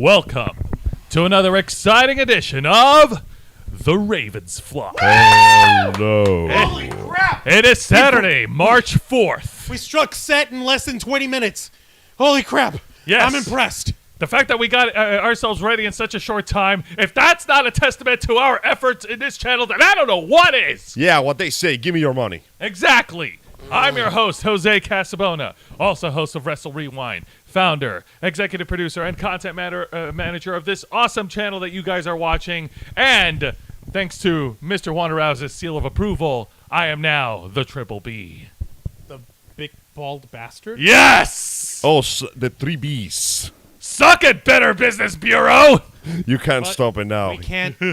Welcome to another exciting edition of The Ravens Fly. Hello. Holy crap! It is Saturday, March 4th. We struck set in less than 20 minutes. Holy crap. Yes. I'm impressed. The fact that we got ourselves ready in such a short time, if that's not a testament to our efforts in this channel, then I don't know what is. Yeah, what they say, give me your money. Exactly. I'm your host, Jose Casabona, also host of Wrestle Rewind, founder, executive producer, and content manager of this awesome channel that you guys are watching. And thanks to Mr. Wanderhouse's seal of approval, I am now the Triple B. The big bald bastard? Yes! Oh, the 3 Bs. Suck it, Better Business Bureau! You can't stop it now. We can't. On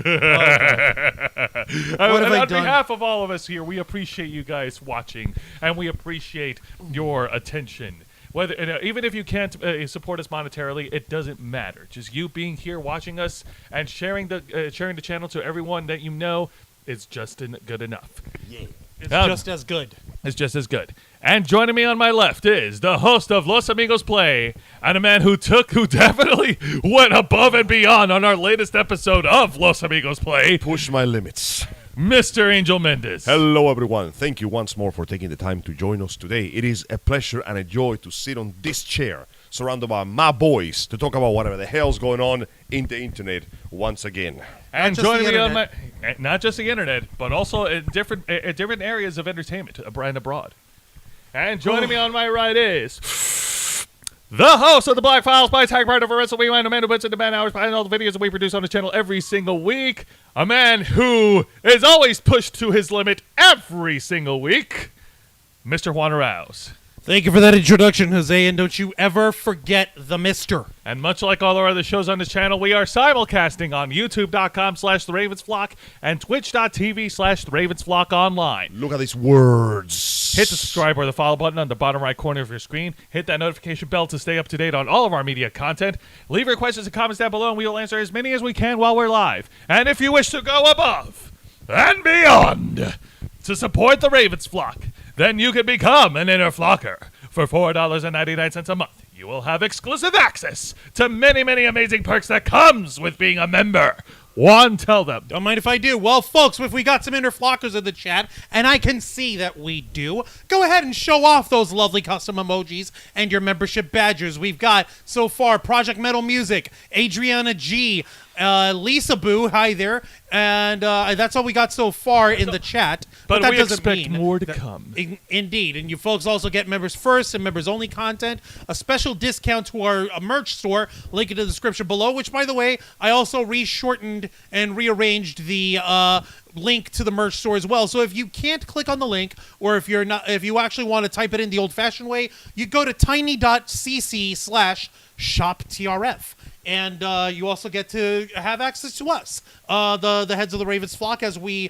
behalf of all of us here, we appreciate you guys watching, and we appreciate your attention. Whether even if you can't support us monetarily, it doesn't matter. Just you being here, watching us, and sharing the channel to everyone that you know is just good enough. Yeah. It's just as good. It's just as good. And joining me on my left is the host of Los Amigos Play, and a man who definitely went above and beyond on our latest episode of Los Amigos Play, Push my limits. Mr. Angel Mendez. Hello, everyone. Thank you once more for taking the time to join us today. It is a pleasure and a joy to sit on this chair, surrounded by my boys, to talk about whatever the hell's going on in the internet once again. And Not just joining the me on internet. not just the internet, but also in different areas of entertainment and abroad. And joining me on my right is the host of the Black Files by Tag Part of a Wrestle Rewind, a man who puts in the man hours behind all the videos that we produce on the channel every single week. A man who is always pushed to his limit every single week, Mr. Juan Arauz. Thank you for that introduction, Jose, and don't you ever forget the mister. And much like all our other shows on this channel, we are simulcasting on youtube.com/theravensflock and twitch.tv/theravensflock online. Look at these words. Hit the subscribe or the follow button on the bottom right corner of your screen. Hit that notification bell to stay up to date on all of our media content. Leave your questions and comments down below, and we will answer as many as we can while we're live. And if you wish to go above and beyond to support the Ravens Flock, then you can become an Inner Flocker. For $4.99 a month, you will have exclusive access to many, many amazing perks that comes with being a member. Juan, tell them. Don't mind if I do. Well, folks, if we got some inner flockers in the chat, and I can see that we do, go ahead and show off those lovely custom emojis and your membership badges. We've got, so far, Project Metal Music, Adriana G., Lisa Boo, hi there, and that's all we got so far in the chat. But that we doesn't expect mean more to that- come. Indeed, and you folks also get members first and members only content, a special discount to our merch store, link in the description below, which, by the way, I also reshortened and rearranged the link to the merch store as well. So if you can't click on the link, or if you actually want to type it in the old-fashioned way, you go to tiny.cc/shoptrf. And you also get to have access to us, the heads of the Ravens Flock, as we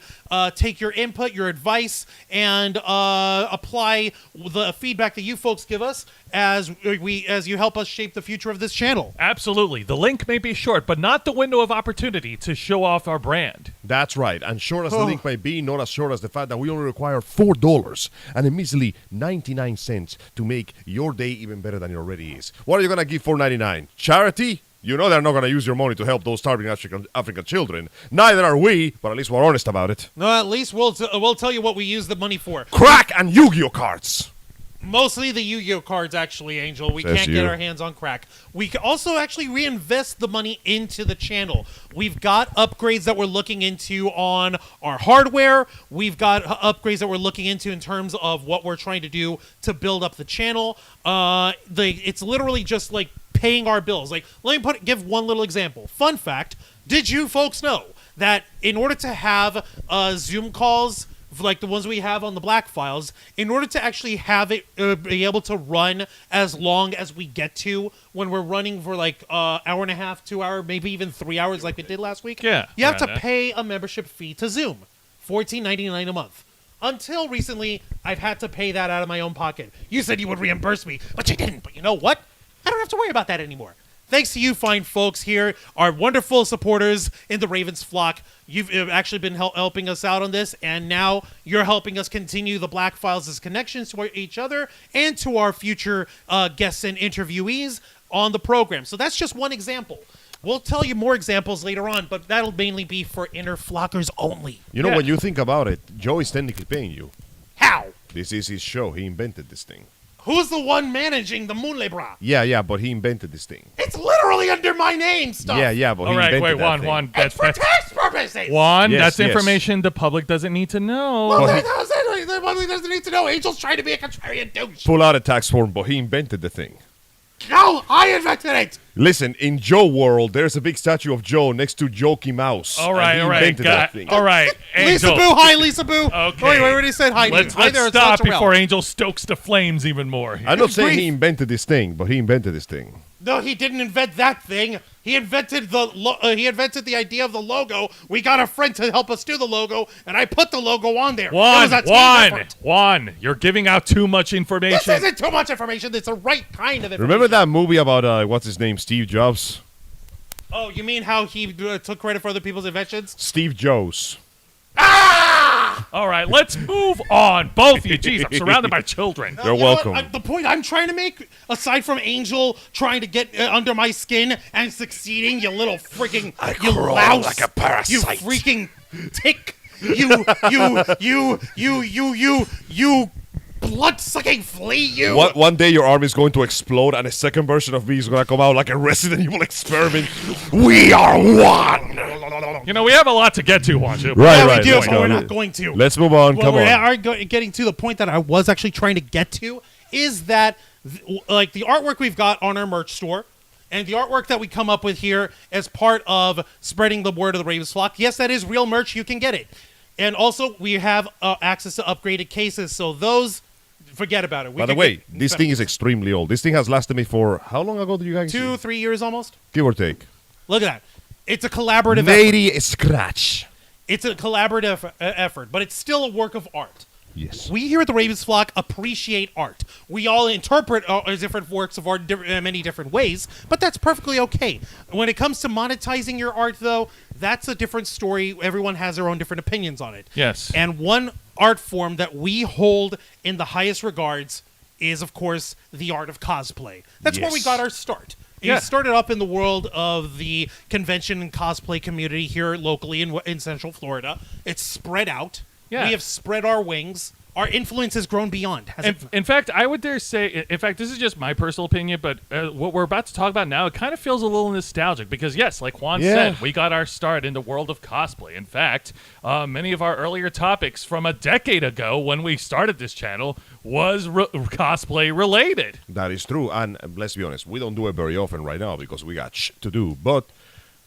take your input, your advice, and apply the feedback that you folks give us as you help us shape the future of this channel. Absolutely. The link may be short, but not the window of opportunity to show off our brand. That's right. And short as the link may be, not as short as the fact that we only require $4 and a measly 99 cents to make your day even better than it already is. What are you going to give $4.99? Charity? You know they're not going to use your money to help those starving African children. Neither are we, but at least we're honest about it. No, at least we'll tell you what we use the money for. Crack and Yu-Gi-Oh cards. Mostly the Yu-Gi-Oh cards, actually, Angel. We Says can't you. get our hands on crack. We can also actually reinvest the money into the channel. We've got upgrades that we're looking into on our hardware. We've got upgrades that we're looking into in terms of what we're trying to do to build up the channel. It's literally just like paying our bills. Like, let me give one little example. Fun fact: did you folks know that in order to have Zoom calls like the ones we have on the Black Files, in order to actually have it be able to run as long as we get to when we're running for like hour and a half, 2 hour, maybe even 3 hours like we did last week, Yeah, you have to around that. pay a membership fee to Zoom, $14.99 a month. Until recently, I've had to pay that out of my own pocket. You said you would reimburse me, but you didn't. But you know what? I don't have to worry about that anymore. Thanks to you fine folks here, our wonderful supporters in the Ravens Flock. You've actually been helping us out on this, and now you're helping us continue the Black Files' connections to each other and to our future guests and interviewees on the program. So that's just one example. We'll tell you more examples later on, but that'll mainly be for Inner Flockers only. You know, Yeah. when you think about it, Joe is technically paying you. How? This is his show. He invented this thing. Who's the one managing the Moonlebra? Yeah, but he invented this thing. It's literally under my name, stuff. Yeah, but All he right, invented wait, that thing. Juan. It's for tax purposes. Juan, Yes, that's yes. information the public doesn't need to know. Well, he- that doesn't need to know. Angel's trying to be a contrarian douche. Pull out a tax form, but he invented the thing. No, I invented it. Listen, in Joe world, there's a big statue of Joe next to Jokey Mouse. All right, and he all right, invented that thing. all right. Lisa Angel. Boo, hi, Lisa Boo. Okay. Wait, already said hi. Let's Hi there, it's stop Mozzarella. before Angel stokes the flames even more. I'm not saying grief. he invented this thing, but he invented this thing. No, he didn't invent that thing. He invented the idea of the logo. We got a friend to help us do the logo, and I put the logo on there. It was a team effort. Juan, you're giving out too much This information. isn't too much information. It's the right kind of information. Remember that movie about, what's his name, Steve Jobs? Oh, you mean how he took credit for other people's inventions? Steve Joes. All right, let's move on. Both of you. Jeez, I'm surrounded by children. You're You know what? welcome. The point I'm trying to make, aside from Angel trying to get under my skin and succeeding, you little freaking you crawl louse, like a parasite. you freaking tick, you blood-sucking flea, you. One day your arm is going to explode and a second version of me is going to come out like a Resident Evil experiment. We are one! You know, we have a lot to get to, Juan. Yeah, Right, we do, let's but go. we're not going to. Let's move on. Well, Come we on. are getting to the point that I was actually trying to get to is that, like, the artwork we've got on our merch store and the artwork that we come up with here as part of spreading the word of the Ravens flock, yes, that is real merch. You can get it. And also, we have access to upgraded cases, so those, forget about it. By the way, this thing is extremely old. This thing has lasted me for, how long ago did you guys 2-3 years almost. give or take? Look at that. It's a collaborative effort. Lady Scratch. It's a collaborative effort, but it's still a work of art. Yes. We here at the Ravens Flock appreciate art. We all interpret different works of art in many different ways, but that's perfectly okay. When it comes to monetizing your art, though, that's a different story. Everyone has their own different opinions on it. Yes. And one art form that we hold in the highest regards is, of course, the art of cosplay. That's where we Yes. got our start. Yeah. It started up in the world of the convention and cosplay community here locally in Central Florida. It's spread out. Yeah. We have spread our wings. Our influence has grown beyond. In fact, I would dare say, in fact, this is just my personal opinion, but what we're about to talk about now, it kind of feels a little nostalgic because, yes, like Juan said, we got our start in the world of cosplay. In fact, many of our earlier topics from a decade ago when we started this channel was cosplay related. That is true. And let's be honest, we don't do it very often right now because we got to do. But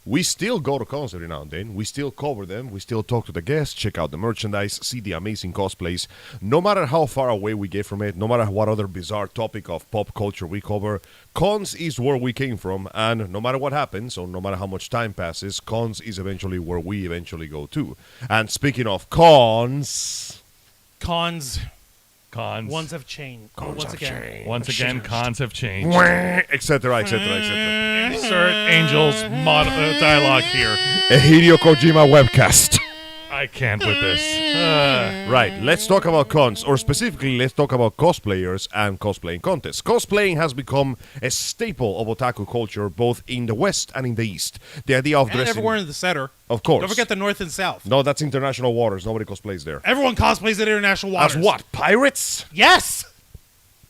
we still go to cons every now and then. We still cover them. We still talk to the guests, check out the merchandise, see the amazing cosplays. No matter how far away we get from it, no matter what other bizarre topic of pop culture we cover, cons is where we came from. And no matter what happens, or no matter how much time passes, cons is eventually where we eventually go to. And speaking of cons... Cons. Cons. Have changed. Cons Once have again. changed. Once again, cons have changed. Etc., etc., etc. Insert Angel's dialogue here. A Hideo Kojima webcast. I can't with this. Right, let's talk about cons, or specifically, let's talk about cosplayers and cosplaying contests. Cosplaying has become a staple of otaku culture, both in the West and in the East. The idea of And dressing... everywhere in the center. Of course. Don't forget the North and South. No, that's international waters. Nobody cosplays there. Everyone cosplays at international waters. As what? Pirates? Yes!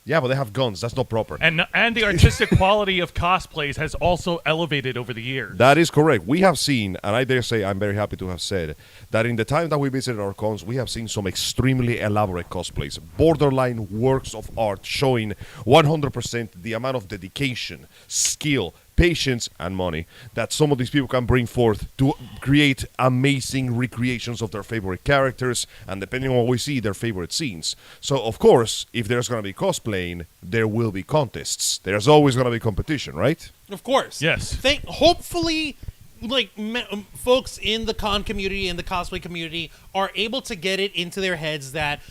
Yeah, but they have guns. That's not proper. And the artistic quality of cosplays has also elevated over the years. That is correct. We have seen, and I dare say I'm very happy to have said, that in the time that we visited our cons, we have seen some extremely elaborate cosplays, borderline works of art showing 100% the amount of dedication, skill, patience, and money that some of these people can bring forth to create amazing recreations of their favorite characters and, depending on what we see, their favorite scenes. So, of course, if there's going to be cosplaying, there will be contests. There's always going to be competition, right? Of course. Yes. Hopefully, like, folks in the con community and the cosplay community are able to get it into their heads that,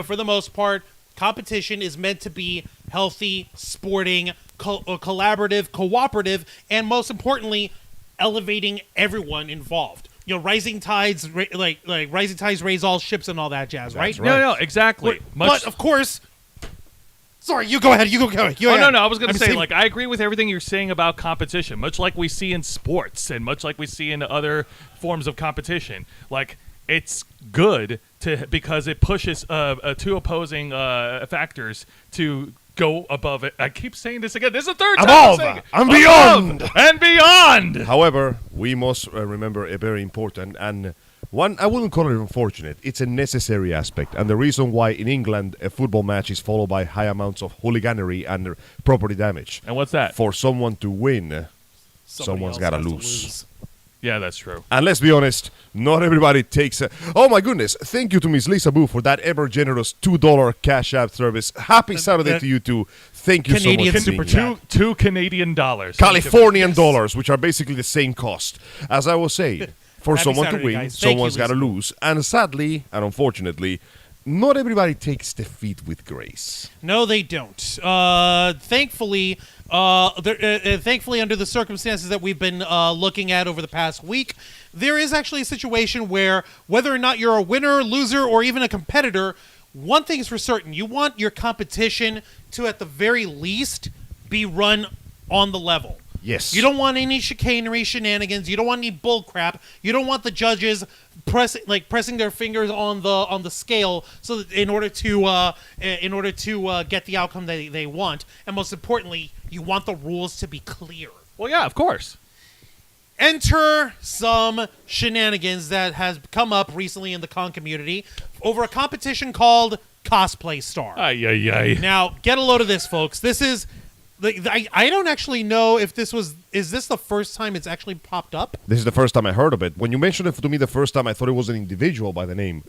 for the most part, competition is meant to be healthy, sporting, collaborative, cooperative, and most importantly, elevating everyone involved. You know, rising tides, rising tides raise all ships and all that jazz, right? That's right. No, exactly. But of course, sorry, you go ahead. You go ahead. No. I was going to say, like, I agree with everything you're saying about competition, much like we see in sports and much like we see in other forms of competition. Like, it's good because it pushes two opposing factors to go above it. I keep saying this again. This is the third time I'm saying it. and beyond. Above and beyond. However, we must remember a very important and One, I wouldn't call it unfortunate. It's a necessary aspect, and the reason why in England a football match is followed by high amounts of hooliganery and property damage. And what's that? For someone to win, Somebody someone's else got to has lose. Yeah, that's true. And let's be honest, not everybody takes a... Oh my goodness, thank you to Miss Lisa Boo for that ever-generous $2 Cash App service. Happy Saturday to you too. Thank you Canadian so much. Super for being here. Chat. Two Canadian dollars. Californian dollars, which are basically the same cost. As I was saying, for Happy someone Saturday, to win, guys. Thank someone's you, got to Lisa. lose. And sadly, and unfortunately, not everybody takes defeat with grace. No, they don't. Thankfully, thankfully, under the circumstances that we've been looking at over the past week, there is actually a situation where whether or not you're a winner, loser, or even a competitor, one thing is for certain: you want your competition to, at the very least, be run on the level. Yes. You don't want any chicanery, shenanigans. You don't want any bull crap. You don't want the judges pressing their fingers on the scale so that in order to get the outcome they want. And most importantly, you want the rules to be clear. Well, yeah, of course. Enter some shenanigans that has come up recently in the con community over a competition called Cosplay Star. Ay, ay, ay. Now, get a load of this, folks. This is... I don't actually know if this was... Is this the first time it's actually popped up? This is the first time I heard of it. When you mentioned it to me the first time, I thought it was an individual by the name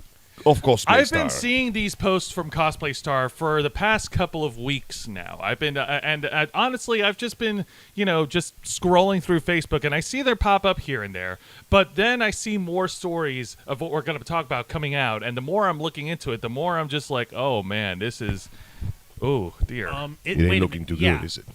of Cosplay I've Star. been seeing these posts from Cosplay Star for the past couple of weeks now. I've been, honestly, I've just been, just scrolling through Facebook, and I see their pop up here and there. But then I see more stories of what we're going to talk about coming out, and the more I'm looking into it, the more I'm just like, oh man, this is, oh dear. It ain't looking too good, is it?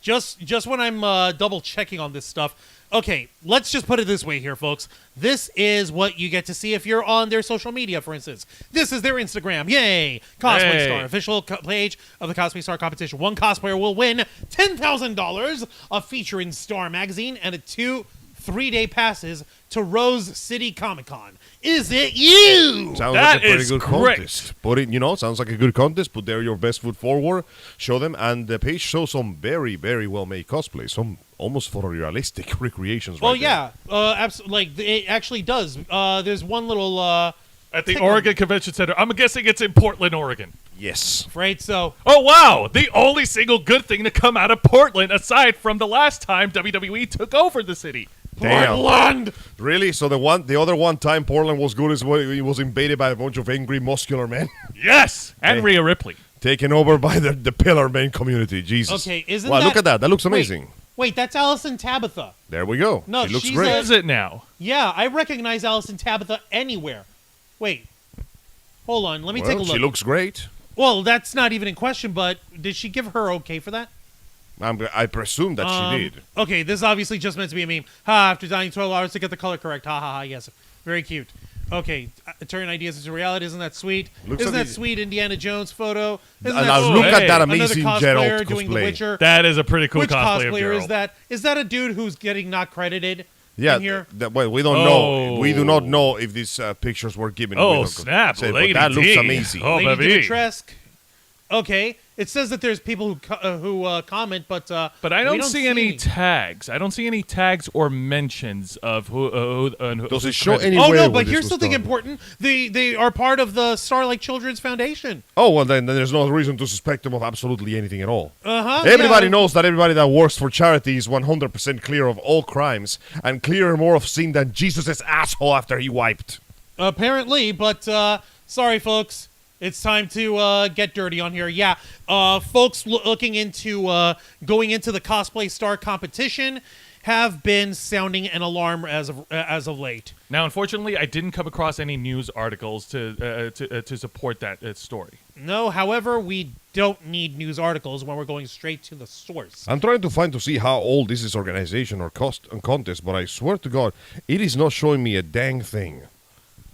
Just when I'm double checking on this stuff. Okay, let's just put it this way here, folks. This is what you get to see if you're on their social media, for instance. This is their Instagram. Yay! Cosplay Hey. Star, official page of the Cosplay Star competition. One cosplayer will win $10,000, a feature in Star magazine, and 2 3-day passes to Rose City Comic Con. Is it you? Sounds That like a pretty is good great. contest. Put it, sounds like a good contest. Put there your best foot forward, show them, and the page shows some very, very well made cosplays. Some almost photorealistic recreations. Well, right there. yeah, absolutely. Like it actually does. There's one little At the Oregon Convention Center. I'm guessing it's in Portland, Oregon. Yes. right. So Oh, wow. The only single good thing to come out of Portland, aside from the last time WWE took over the city. Damn. Portland. Really? So the other one time Portland was good is when it was invaded by a bunch of angry, muscular men, Yes. And Hey. Rhea Ripley. taken over by the pillar man community. Jesus. Okay, isn't wow, that... look at that. That looks amazing. Wait, that's Allison Tabitha. There we go. No, it looks she's great. a- Is it now? Yeah, I recognize Allison Tabitha anywhere. Wait. Hold on, let me take a look. She looks great. Well, that's not even in question, but did she give her okay for that? I presume that she did. Okay, this is obviously just meant to be a meme. Ha, after dying 12 hours to get the color correct. Ha ha ha, yes. Very cute. Okay, turn ideas into reality. Isn't that sweet? Looks Isn't like that it- sweet Indiana Jones photo? Isn't And that now sweet? look at Hey. that Another amazing cosplayer Geralt doing The cosplay. Witcher. That is a pretty cool Which cosplay of cosplayer is Geralt. that? Is that a dude who's getting not credited Yeah, in here? well, we don't Oh. know. We do not know if these pictures were given. Oh, We don't snap, say, but Lady that looks D. amazing. Oh, Lady baby. Dimitrescu. Okay, it says that there's people who comment, but But I we don't see any tags. I don't see any tags or mentions of who Does it who's show credited. any- Oh Anywhere no, where but this here's was something done. important. They are part of the Starlight Children's Foundation. Oh, well, then there's no reason to suspect them of absolutely anything at all. Uh-huh. Everybody yeah. knows that everybody that works for charity is 100% clear of all crimes and clearer more of sin than Jesus' asshole after he wiped. Apparently, but sorry, folks. It's time to get dirty on here. Yeah, folks looking into going into the Cosplay Star competition have been sounding an alarm as of late. Now, unfortunately, I didn't come across any news articles to support that story. No, however, we don't need news articles when we're going straight to the source. I'm trying to see how old this is organization or contest, but I swear to God, it is not showing me a dang thing.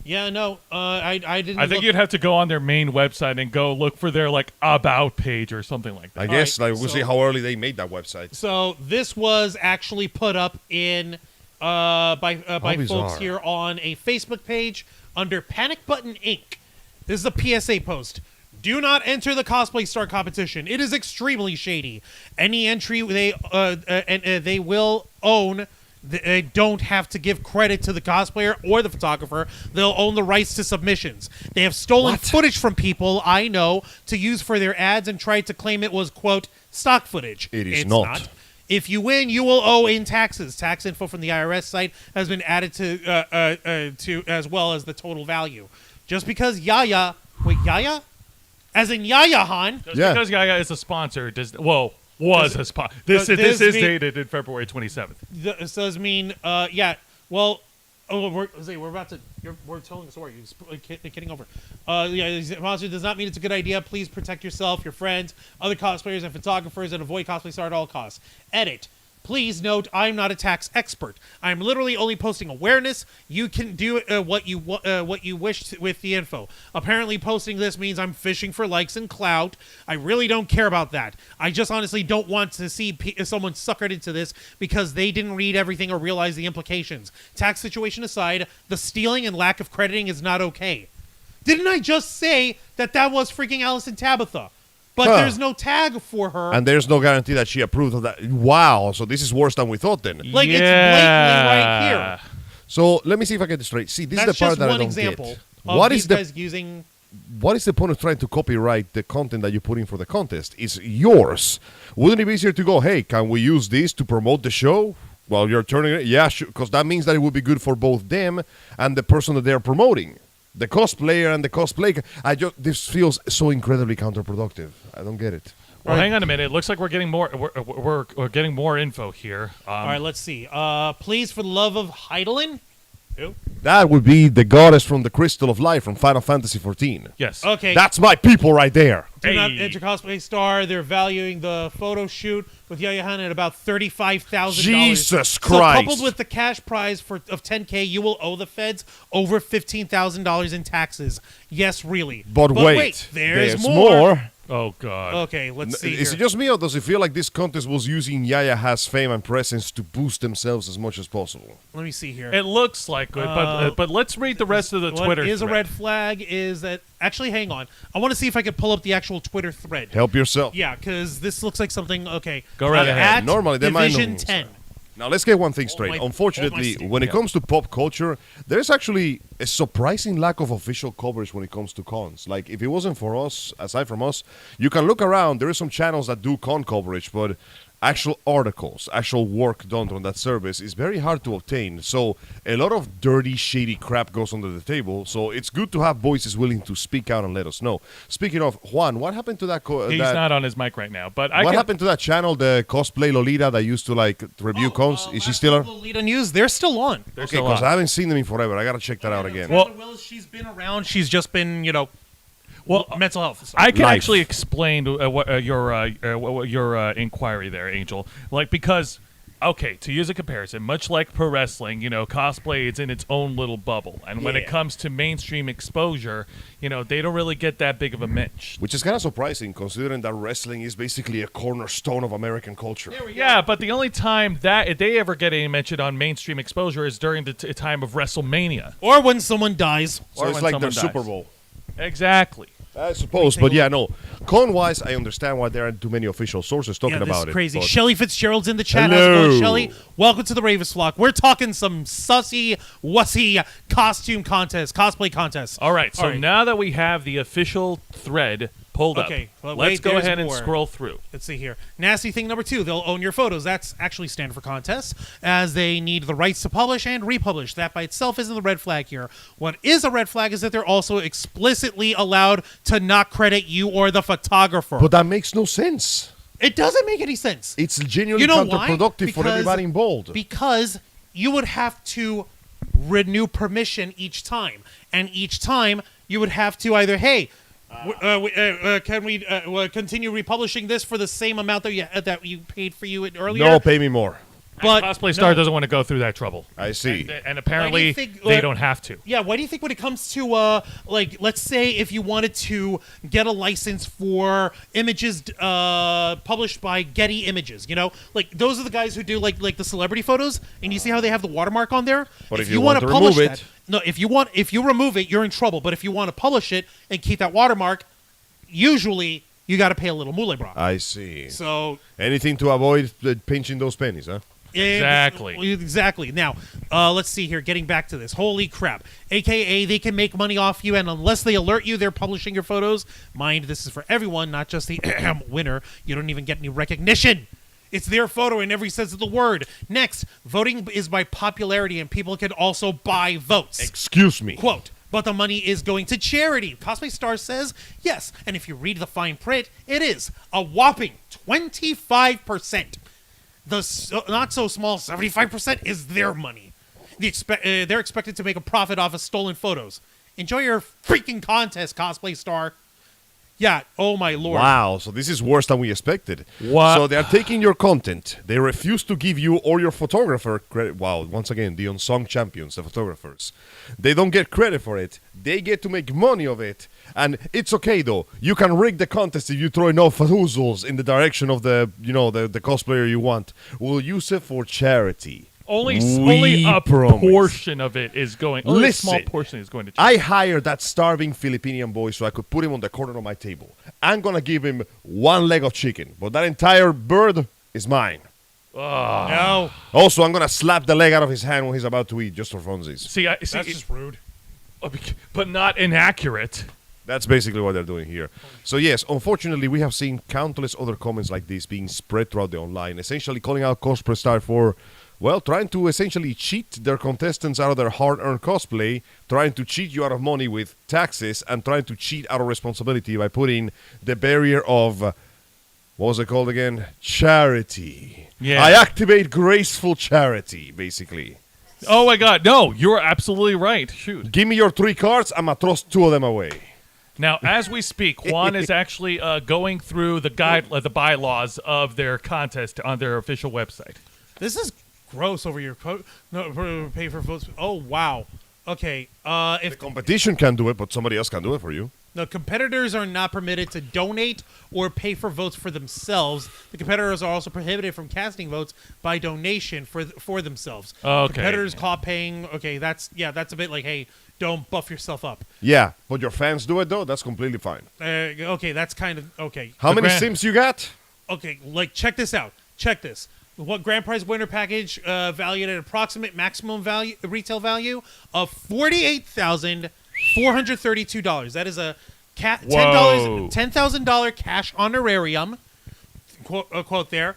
Yeah, no, I didn't. I think look- you'd have to go on their main website and go look for their about page or something like that. I guess right, we'll so- see how early they made that website. So this was actually put up in by folks bizarre. here on a Facebook page under Panic Button Inc. This is a PSA post. Do not enter the Cosplay Star competition. It is extremely shady. Any entry they will own They don't have to give credit to the cosplayer or the photographer. They'll own the rights to submissions. They have stolen footage from people I know to use for their ads and tried to claim it was, quote, stock footage. It's not. If you win, you will owe in taxes. Tax info from the IRS site has been added to as well as the total value. Just because Yaya, as in Yaya Han, Just because Yaya is a sponsor was a sponsor. This is dated in February 27th. This does mean we're about to. We're telling the story. You're kidding over. Sponsor does not mean it's a good idea. Please protect yourself, your friends, other cosplayers, and photographers, and avoid Cosplay Star at all costs. Edit. Please note, I'm not a tax expert. I'm literally only posting awareness. You can do what you wish with the info. Apparently, posting this means I'm fishing for likes and clout. I really don't care about that. I just honestly don't want to see someone suckered into this because they didn't read everything or realize the implications. Tax situation aside, the stealing and lack of crediting is not okay. Didn't I just say that was freaking Allison Tabitha? But there's no tag for her. And there's no guarantee that she approved of that. Wow, so this is worse than we thought then. It's blatantly right here. So let me see if I get this straight. See, this is the part that I don't get. That's just one example What of is these guys using... What is the point of trying to copyright the content that you put in for the contest? It's yours. Wouldn't it be easier to go, hey, can we use this to promote the show? While you're turning it? Yeah, sure, because that means that it would be good for both them and the person that they're promoting. The cosplayer and the cosplay. This feels so incredibly counterproductive. I don't get it. Well, hang on a minute. It looks like we're getting more. We're getting more info here. All right, let's see. Please, for the love of Heidelin. Who? That would be the goddess from the Crystal of Life from Final Fantasy XIV. Yes. Okay. That's my people right there. Do not enter Cosplay Star. They're valuing the photo shoot with Yaya Han at about $35,000. Jesus Christ. So coupled with the cash prize of $10K, you will owe the feds over $15,000 in taxes. Yes, really. But wait. There's more. Oh, God. Okay, let's see. Is it just me, or does it feel like this contest was using Yaya Ha's fame and presence to boost themselves as much as possible? Let me see here. It looks like good, but let's read the rest of the Twitter What is thread. a red flag is that... Actually, hang on. I want to see if I can pull up the actual Twitter thread. Help yourself. Yeah, because this looks like something... Okay. Go right ahead. Normally, they might know Division things. 10. Now, let's get one thing straight. my Unfortunately, stick. when it comes to pop culture, there's actually a surprising lack of official coverage when it comes to cons. Like, if it wasn't for us, aside from us, you can look around. There are some channels that do con coverage, but actual articles, actual work done on that service is very hard to obtain. So a lot of dirty, shady crap goes under the table. So it's good to have voices willing to speak out and let us know. Speaking of, Juan, what happened to that? He's not on his mic right now. But what happened to that channel, the Cosplay Lolita, that used to like review cons? Is she still on? Lolita News, they're still on. They're Okay, still because on. I haven't seen them in forever. I gotta check that out again. Well- Willis, she's been around. She's just been, mental health. I can Life. actually explain your inquiry there, Angel. Like, because, okay, to use a comparison, much like pro wrestling, cosplay is in its own little bubble. And when it Yeah. comes to mainstream exposure, they don't really get that big of a mensch. Which is kind of surprising, considering that wrestling is basically a cornerstone of American culture. Yeah, but the only time that they ever get any mention on mainstream exposure is during the time of WrestleMania. Or when someone dies. So Or it's when like someone their Super dies. Bowl. Exactly. I suppose, but yeah, no. Con-wise, I understand why there aren't too many official sources talking This about is crazy. it. but- Shelly Fitzgerald's in the chat. How's Hello. it going, Shelly? Welcome to the Ravens Flock. We're talking some sussy, wussy costume contest, cosplay contest. All right, so now that we have the official thread pulled up, Okay, well, let's wait, go there's ahead and more. scroll through. Let's see here. Nasty thing number 2, they'll own your photos. That's actually standard for contests, as they need the rights to publish and republish. That by itself isn't the red flag here. What is a red flag is that they're also explicitly allowed to not credit you or the photographer. But that makes no sense. It doesn't make any sense. It's genuinely You know why? counterproductive for Because- everybody involved. Because you would have to renew permission each time. And each time, you would have to either, hey, can we continue republishing this for the same amount that you paid for you earlier? No, pay me more. But Cosplay Star doesn't want to go through that trouble. I see. And apparently, Why do you think, they don't have to. Yeah, why do you think when it comes to, let's say if you wanted to get a license for images published by Getty Images, like those are the guys who do like the celebrity photos, and you see how they have the watermark on there? But if you wanna want to publish remove that, it- no, if you remove it, you're in trouble. But if you want to publish it and keep that watermark, usually you got to pay a little mulebra. I see. So Anything to avoid pinching those pennies, huh? Exactly. Now, let's see here. Getting back to this. Holy crap. AKA, they can make money off you, and unless they alert you, they're publishing your photos. Mind, this is for everyone, not just the winner. You don't even get any recognition. It's their photo in every sense of the word. Next, voting is by popularity, and people can also buy votes. Excuse me. Quote, but the money is going to charity. Cosplay Star says yes, and if you read the fine print, it is a whopping 25%. The not so small 75% is their money. They're expected to make a profit off of stolen photos. Enjoy your freaking contest, Cosplay Star. Yeah, oh my lord. Wow, so this is worse than we expected. What? So they are taking your content. They refuse to give you or your photographer credit. Wow, once again, the unsung champions, the photographers. They don't get credit for it. They get to make money of it. And it's okay, though. You can rig the contest if you throw enough foozles in the direction of the cosplayer you want. We'll use it for charity. Only We a promise. portion of it is going. Only a Listen, small portion is going to. I hired that starving Filipinian boy so I could put him on the corner of my table. I'm gonna give him one leg of chicken, but that entire bird is mine. No, Also, I'm gonna slap the leg out of his hand when he's about to eat, just for funsies. See, that's just rude. but not inaccurate. That's basically what they're doing here. So yes, unfortunately, we have seen countless other comments like this being spread throughout the online, essentially calling out Cosplay Star for, well, trying to essentially cheat their contestants out of their hard-earned cosplay, trying to cheat you out of money with taxes, and trying to cheat out of responsibility by putting the barrier of, what was it called again? Charity. Yeah. I activate graceful charity, basically. Oh my God! No, you're absolutely right. Shoot. Give me your 3 cards, I'm gonna thrust 2 of them away. Now, as we speak, Juan is actually going through the bylaws of their contest on their official website. This is gross over your quote. No, pay for votes. Oh wow. Okay. If The competition can do it, but somebody else can do it for you. the competitors are not permitted to donate or pay for votes for themselves, the competitors are also prohibited from casting votes by donation for themselves. Okay. Competitors caught paying. Okay, that's a bit like, hey, don't buff yourself up. Yeah, but your fans do it, though? That's completely fine. Okay, that's kind of okay. How many grand- Sims you got? Okay, like check this out. Check this. What grand prize winner package valued at approximate maximum value retail value of $48,432. That is a $10,000 cash honorarium. Quote there.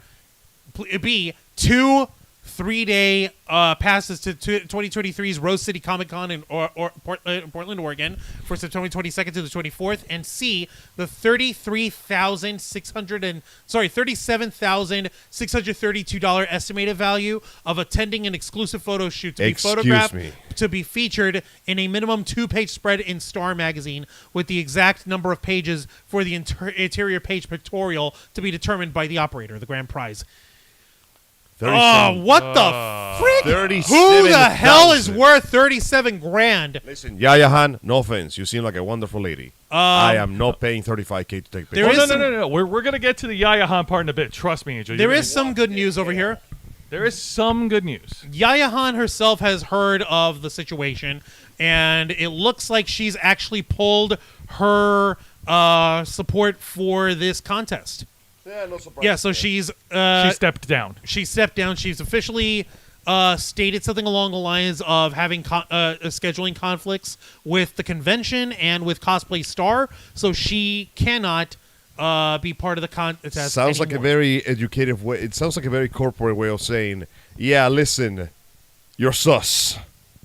B 2 3-day passes to 2023's Rose City Comic Con in Portland, Oregon, for September 22nd to the 24th, and C, the $37,632 estimated value of attending an exclusive photo shoot to be photographed to be featured in a minimum 2-page spread in Star magazine, with the exact number of pages for the interior page pictorial to be determined by the operator, the grand prize. Oh, what the frick? 37,000. Who the hell is worth 37 grand? Listen, Yaya Han, no offense. You seem like a wonderful lady. I am not paying $35K to take There pictures. is No. We're going to get to the Yaya Han part in a bit. Trust me, Angel. There is some good news over here. There is some good news. Yaya Han herself has heard of the situation, and it looks like she's actually pulled her support for this contest. Yeah, no surprise. Yeah, so she's She stepped down. She stepped down. She's officially stated something along the lines of having scheduling conflicts with the convention and with Cosplay Star, so she cannot be part of the contest. Sounds like a anymore. very educative way. It sounds like a very corporate way of saying, yeah, listen, you're sus.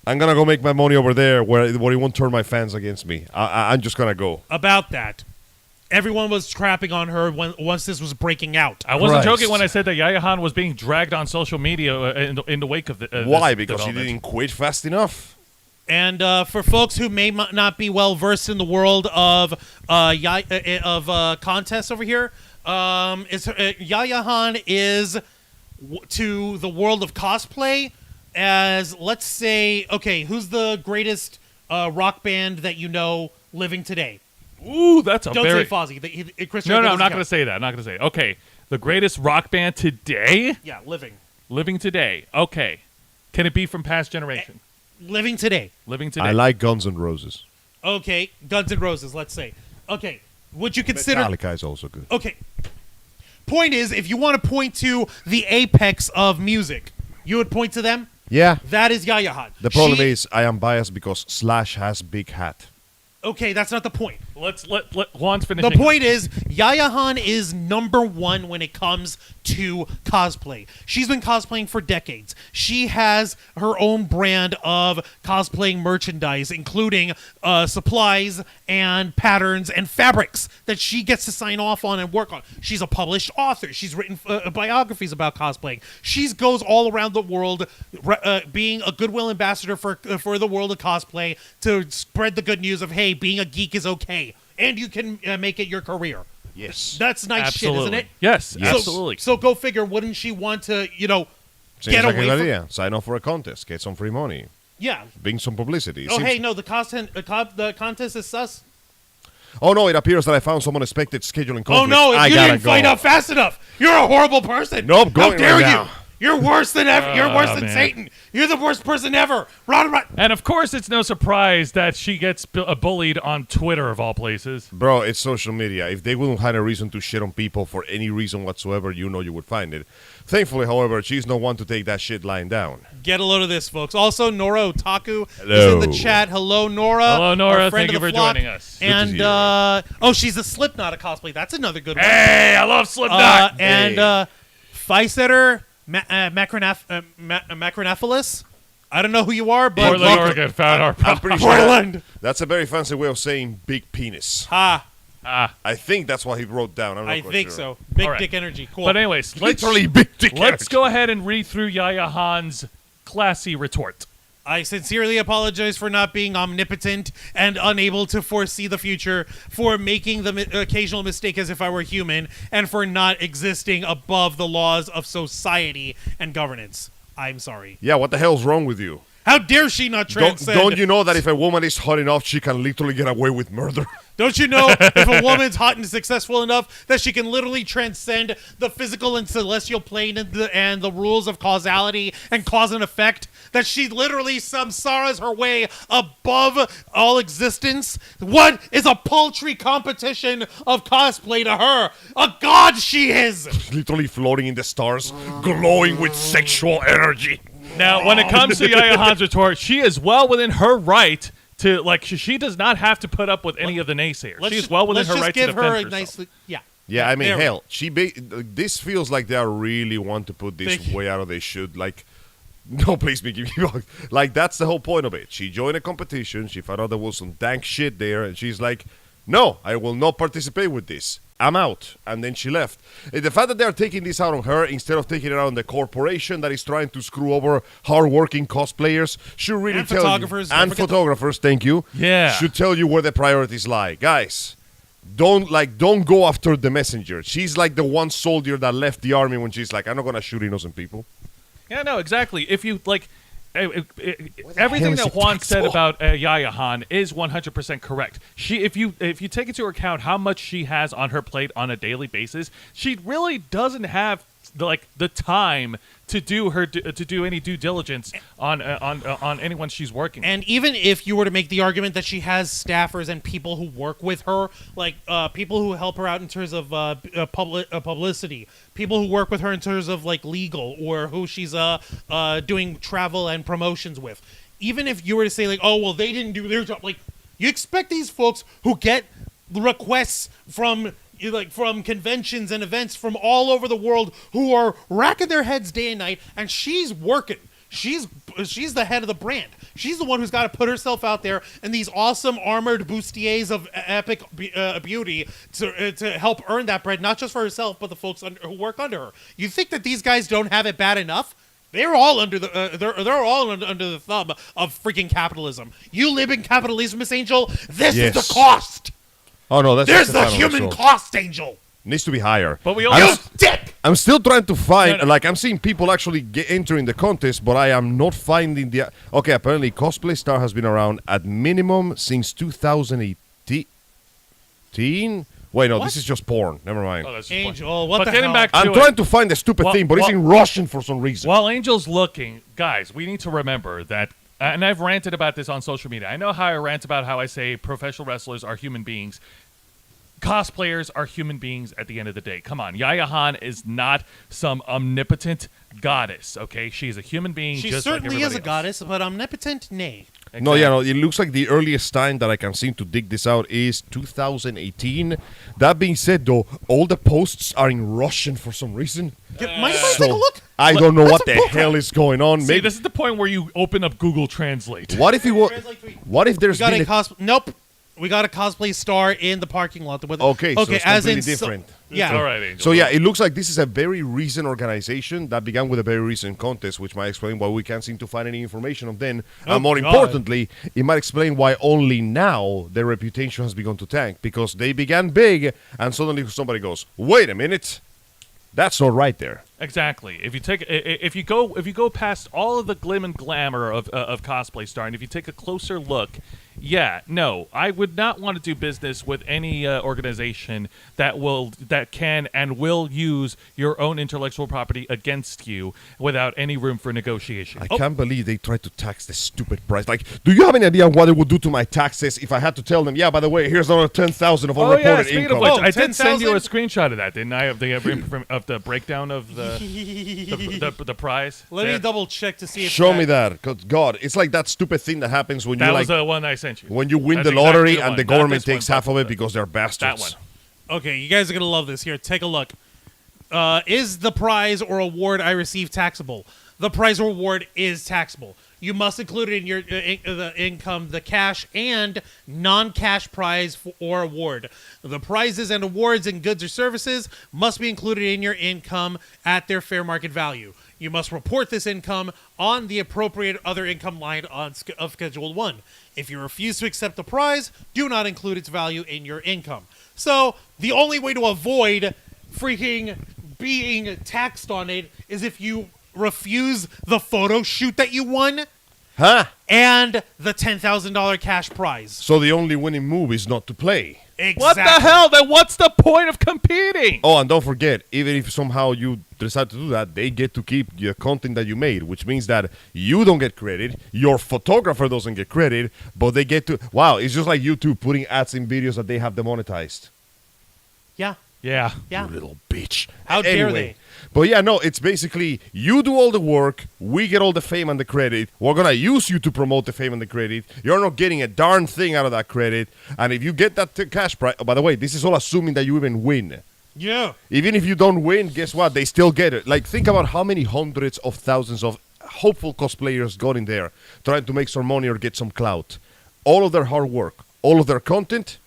I'm going to go make my money over there where it won't turn my fans against me. I'm just going to go. About that. Everyone was crapping on her once this was breaking out. I wasn't Christ. joking when I said that Yaya Han was being dragged on social media in the wake of the. Why? this Because she development. didn't quit fast enough? And for folks who may not be well versed in the world of contests over here, Yaya Han is to the world of cosplay as, let's say, okay, who's the greatest rock band that you know living today? Ooh, that's a Don't very. say Fozzy. Chris No, Jericho I'm doesn't not going to count. say that. I'm not going to say. Okay, the greatest rock band today, Yeah, living today. Okay, can it be from past generation? today. Living today. I like Guns N' Roses. Okay, Guns N' Roses. Let's say. Okay, would you consider? Metallica is also good. Okay. Point is, if you want to point to the apex of music, you would point to them. Yeah. That is Yaya Han. The problem is I am biased because Slash has big hat. Okay, that's not the point. Let's let Juan's finish. The point is, Yaya Han is number one when it comes to cosplay. She's been cosplaying for decades. She has her own brand of cosplaying merchandise, including supplies and patterns and fabrics that she gets to sign off on and work on. She's a published author. She's written biographies about cosplaying. She goes all around the world being a goodwill ambassador for the world of cosplay to spread the good news of, hey, being a geek is okay. And you can make it your career. Yes. That's nice absolutely. shit, isn't it? Yes, Yes. absolutely. So go figure, wouldn't she want to, Seems get like away a good from... idea. Sign up for a contest. Get some free money. Yeah. Bring some publicity. Oh, Seems- hey, no, the contest is sus. Oh, no, it appears that I found some unexpected scheduling conflict. Oh, no, I you gotta didn't go. find out fast enough. You're a horrible person. Nope, How going dare right you? now. You're worse than ever. You're worse than man. Satan. You're the worst person ever. Run. And of course, it's no surprise that she gets bullied on Twitter, of all places. Bro, it's social media. If they wouldn't have a reason to shit on people for any reason whatsoever, you would find it. Thankfully, however, she's no one to take that shit lying down. Get a load of this, folks. Also, Nora Otaku is Hello. in the chat. Hello, Nora. Hello, Nora. Our friend Thank of you the for flock. joining us. Good to And, see you. she's a Slipknot cosplay. That's another good one. Hey, I love Slipknot. And Pfizetter Macronephilis. I don't know who you are, but Portland, Oregon found our I'm pretty sure Portland. that's a very fancy way of saying big penis. Ha! I think that's what he wrote down. I'm not I quite think sure. so. Big All right. dick energy. Cool. But anyways, Literally big dick let's energy. go ahead and read through Yaya Han's classy retort. I sincerely apologize for not being omnipotent and unable to foresee the future, for making the occasional mistake as if I were human, and for not existing above the laws of society and governance. I'm sorry. Yeah, what the hell's wrong with you? How dare she not transcend? Don't you know that if a woman is hot enough, she can literally get away with murder? Don't you know if a woman's hot and successful enough that she can literally transcend the physical and celestial plane and the rules of causality and cause and effect, that she literally samsaras her way above all existence? What is a paltry competition of cosplay to her? A god she is! Literally floating in the stars, glowing with sexual energy. Now, when it comes to Yaya Han's retort, she is well within her right to, like, she does not have to put up with any of the naysayers. She is well within her right to defend herself. Nice, yeah. Yeah, I mean, there we hell, this feels like they really want to put this way out of they should. Like, no, please, Mickey. Like, that's the whole point of it. She joined a competition. She found out there was some dank shit there, and she's like, no, I will not participate with this. I'm out. And then she left. The fact that they're taking this out on her instead of taking it out on the corporation that is trying to screw over hardworking cosplayers should really And tell photographers. you. And Don't forget photographers, thank you. Yeah. Should tell you where the priorities lie. Guys, don't go after the messenger. She's like the one soldier that left the army when she's like, I'm not going to shoot innocent people. Yeah, no, exactly. If you, like, everything hell is that a Juan tax said law? about Yaya Han is 100% correct. If you take into account how much she has on her plate on a daily basis, she really doesn't have the time to do any due diligence on anyone she's working with. And even if you were to make the argument that she has staffers and people who work with her, like people who help her out in terms of publicity, people who work with her in terms of like legal, or who she's doing travel and promotions with, even if you were to say like, oh well, they didn't do their job, like you expect these folks who get requests from conventions and events from all over the world, who are racking their heads day and night, and she's working. She's the head of the brand. She's the one who's got to put herself out there in these awesome armored bustiers of epic beauty to help earn that bread, not just for herself, but the folks who work under her. You think that these guys don't have it bad enough? They're all under the they're all under the thumb of freaking capitalism. You live in capitalism, Miss Angel. This is the cost. Oh, no, that's There's just the final human result. cost, Angel. Needs to be higher. But we You also dick. I'm still trying to find, No. like, I'm seeing people actually entering the contest, but I am not finding the... Okay, apparently Cosplay Star has been around at minimum since 2018. Wait, no, What? this is just porn. Never mind. Oh, that's just Angel, what but the getting hell? back to I'm it, trying to find the stupid Well- thing, but it's in Russian for some reason. while Angel's looking, guys, we need to remember that, and I've ranted about this on social media. I know how I rant about how I say professional wrestlers are human beings. Cosplayers are human beings at the end of the day. Come on, Yaya Han is not some omnipotent goddess, okay? She's a human being She just like certainly is a everybody else. goddess, but omnipotent, nay. No, yeah, no. It looks like the earliest time that I can seem to dig this out is 2018. That being said, though, all the posts are in Russian for some reason. Mind if I take a look? I don't know what some the bullcrap. hell is going on. See, Maybe this is the point where you open up Google Translate. what if it was? Translate tweet. What if there's We got been a Nope. We got a cosplay star in the parking lot. Okay, so it's as completely in different. yeah. All right, Angel. So yeah, it looks like this is a very recent organization that began with a very recent contest, which might explain why we can't seem to find any information of them. Oh, And more God. importantly, it might explain why only now their reputation has begun to tank, because they began big and suddenly somebody goes, "Wait a minute, that's not right there." Exactly. If you go past all of the glim and glamour of Cosplay Star, and if you take a closer look, yeah, no, I would not want to do business with any organization that can and will use your own intellectual property against you without any room for negotiation. I can't believe they tried to tax the stupid price. Like, do you have any idea what it would do to my taxes if I had to tell them, yeah, by the way, here's another 10,000 of Oh yeah, unreported speaking income? of which, Oh, I did send you a 10,000? screenshot of that, didn't I? Of the breakdown of the prize. Let me there? double check to see if Show me that. 'Cause God, it's like that stupid thing that happens when That you was like the one I sent you. when you win That's the lottery exactly and the one. Not government this one, takes half but of it the- because they're bastards. That one. Okay, you guys are gonna love this. Here, take a look. Is the prize or award I receive taxable? The prize or award is taxable. You must include it in your the income, the cash and non-cash prize or award. The prizes and awards in goods or services must be included in your income at their fair market value. You must report this income on the appropriate other income line of Schedule 1. If you refuse to accept the prize, do not include its value in your income. So the only way to avoid freaking being taxed on it is if you refuse the photo shoot that you won Huh? and the $10,000 cash prize. So the only winning move is not to play. Exactly. What the hell? Then what's the point of competing? Oh, and don't forget, even if somehow you decide to do that, they get to keep the content that you made, which means that you don't get credit, your photographer doesn't get credit, but they get to... Wow, it's just like YouTube putting ads in videos that they have demonetized. Yeah. Yeah. Yeah. You little bitch. How dare Anyway, they? But yeah, no, it's basically you do all the work, we get all the fame and the credit. We're going to use you to promote the fame and the credit. You're not getting a darn thing out of that credit. And if you get that cash prize, oh, by the way, this is all assuming that you even win. Yeah. Even if you don't win, guess what? They still get it. Like, think about how many hundreds of thousands of hopeful cosplayers got in there trying to make some money or get some clout. All of their hard work, all of their content,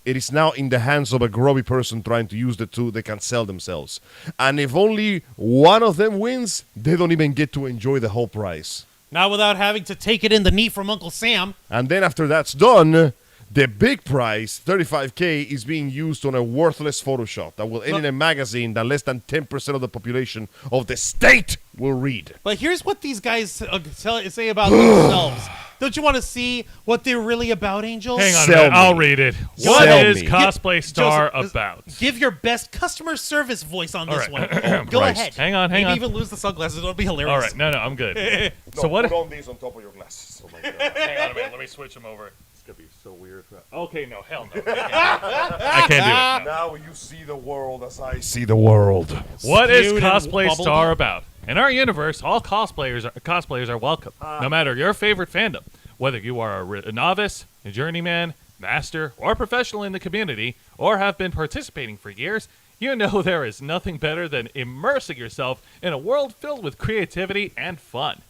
it is now in the hands of a grubby person trying to use the two they can sell themselves. And if only one of them wins, they don't even get to enjoy the whole prize. Not without having to take it in the knee from Uncle Sam. And then after that's done, the big prize, 35K, is being used on a worthless Photoshop that will end in a magazine that less than 10% of the population of the state will read. But here's what these guys say about themselves. Don't you want to see what they're really about, Angel? Hang on a Sell minute. me. I'll read it. What Sell is me. Cosplay Star Joseph, about? Give your best customer service voice on this All one. right. Go Christ. ahead. Hang on, Maybe hang on. even lose the sunglasses. It'll be hilarious. All right. No, I'm good. So what? Put on these on top of your glasses. Oh my God. Hang on a minute. Let me switch them over. It's gonna be so weird. Okay, no, hell no. I can't do it. No. Now you see the world as I see the world. What is Skewed and Cosplay bubbled Star up. about? In our universe, all cosplayers are welcome, no matter your favorite fandom. Whether you are a novice, a journeyman, master, or professional in the community, or have been participating for years, you know there is nothing better than immersing yourself in a world filled with creativity and fun.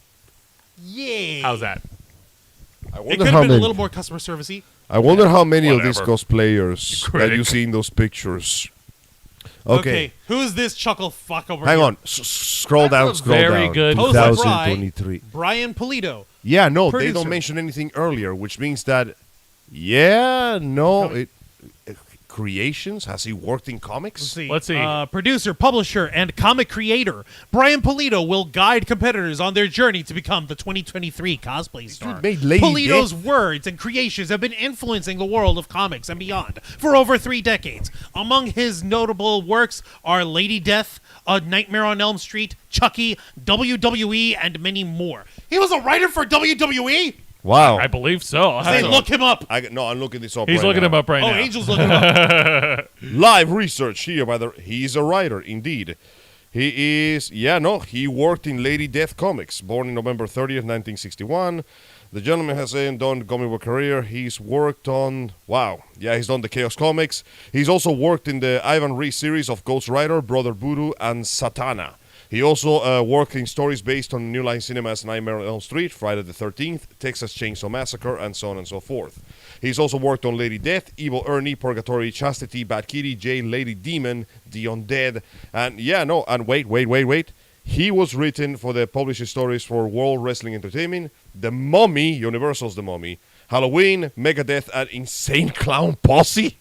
Yay. How's that? I It wonder could how have been a many. little more customer servicey. I wonder how many of these Whatever. cosplayers that Critic. you see in those pictures. Okay. Who's this chuckle fuck over Hang here? on. Scroll That's down. a Scroll very down. good- Jose Fry. 2023. Brian Polito. Yeah, no, they Producer. don't mention anything earlier, which means that. Yeah, no, creations. Has he worked in comics? Let's see. Producer, publisher, and comic creator Brian Polito will guide competitors on their journey to become the 2023 Cosplay Star. made Lady Polito's Death. words and creations have been influencing the world of comics and beyond for over 3 decades. Among his notable works are Lady Death, A Nightmare on Elm Street, Chucky, WWE, and many more. He was a writer for WWE? Wow. I believe so. I'll have Say, to- look him up. No, I'm looking this up. He's right looking now. him up right Oh, now. Angel's looking him up. Live research here he's a writer, indeed. He worked in Lady Death Comics, born in November 30th, 1961. The gentleman has done comic book career. He's worked on, he's done the Chaos Comics. He's also worked in the Ivan Reis series of Ghost Rider, Brother Voodoo, and Satana. He also worked in stories based on New Line Cinema's Nightmare on Elm Street, Friday the 13th, Texas Chainsaw Massacre, and so on and so forth. He's also worked on Lady Death, Evil Ernie, Purgatory, Chastity, Bad Kitty, Jay, Lady Demon, The Undead, and wait. He was written for the published stories for World Wrestling Entertainment, The Mummy, Universal's The Mummy, Halloween, Megadeth, and Insane Clown Posse.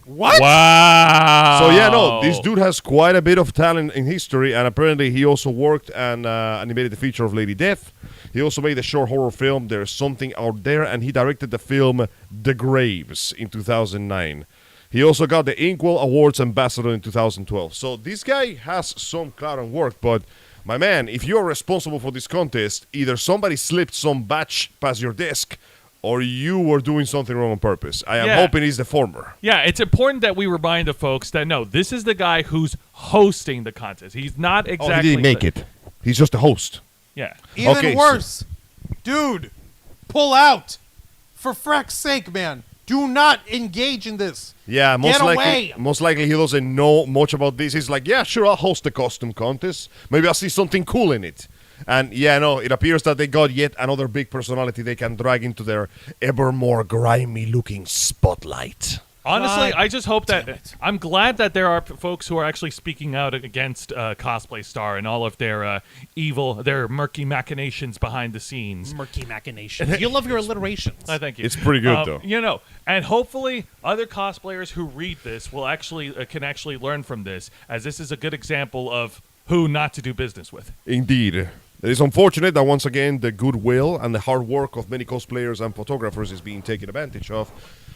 What? Wow. So this dude has quite a bit of talent in history, and apparently he also worked and animated the feature of Lady Death. He also made the short horror film There's Something Out There, and he directed the film The Graves in 2009. He also got the Inkwell Awards Ambassador in 2012. So this guy has some clout and work, but my man, if you're responsible for this contest, either somebody slipped some batch past your desk, or you were doing something wrong on purpose. I am hoping it's the former. Yeah, it's important that we remind the folks that no, this is the guy who's hosting the contest. He's not exactly. Oh, he didn't make it. He's just a host. Yeah. Even Okay, worse. Dude, pull out. For frack's sake, man. Do not engage in this. Yeah, Get away. most likely he doesn't know much about this. He's like, yeah, sure, I'll host the costume contest. Maybe I'll see something cool in it. And it appears that they got yet another big personality they can drag into their ever more grimy-looking spotlight. Honestly, God I just hope damn that it. I'm glad that there are folks who are actually speaking out against Cosplay Star and all of their their murky machinations behind the scenes. Murky machinations. You love your alliterations. I thank you. It's pretty good, though. And hopefully other cosplayers who read this will can actually learn from this, as this is a good example of who not to do business with. Indeed. It is unfortunate that once again the goodwill and the hard work of many cosplayers and photographers is being taken advantage of.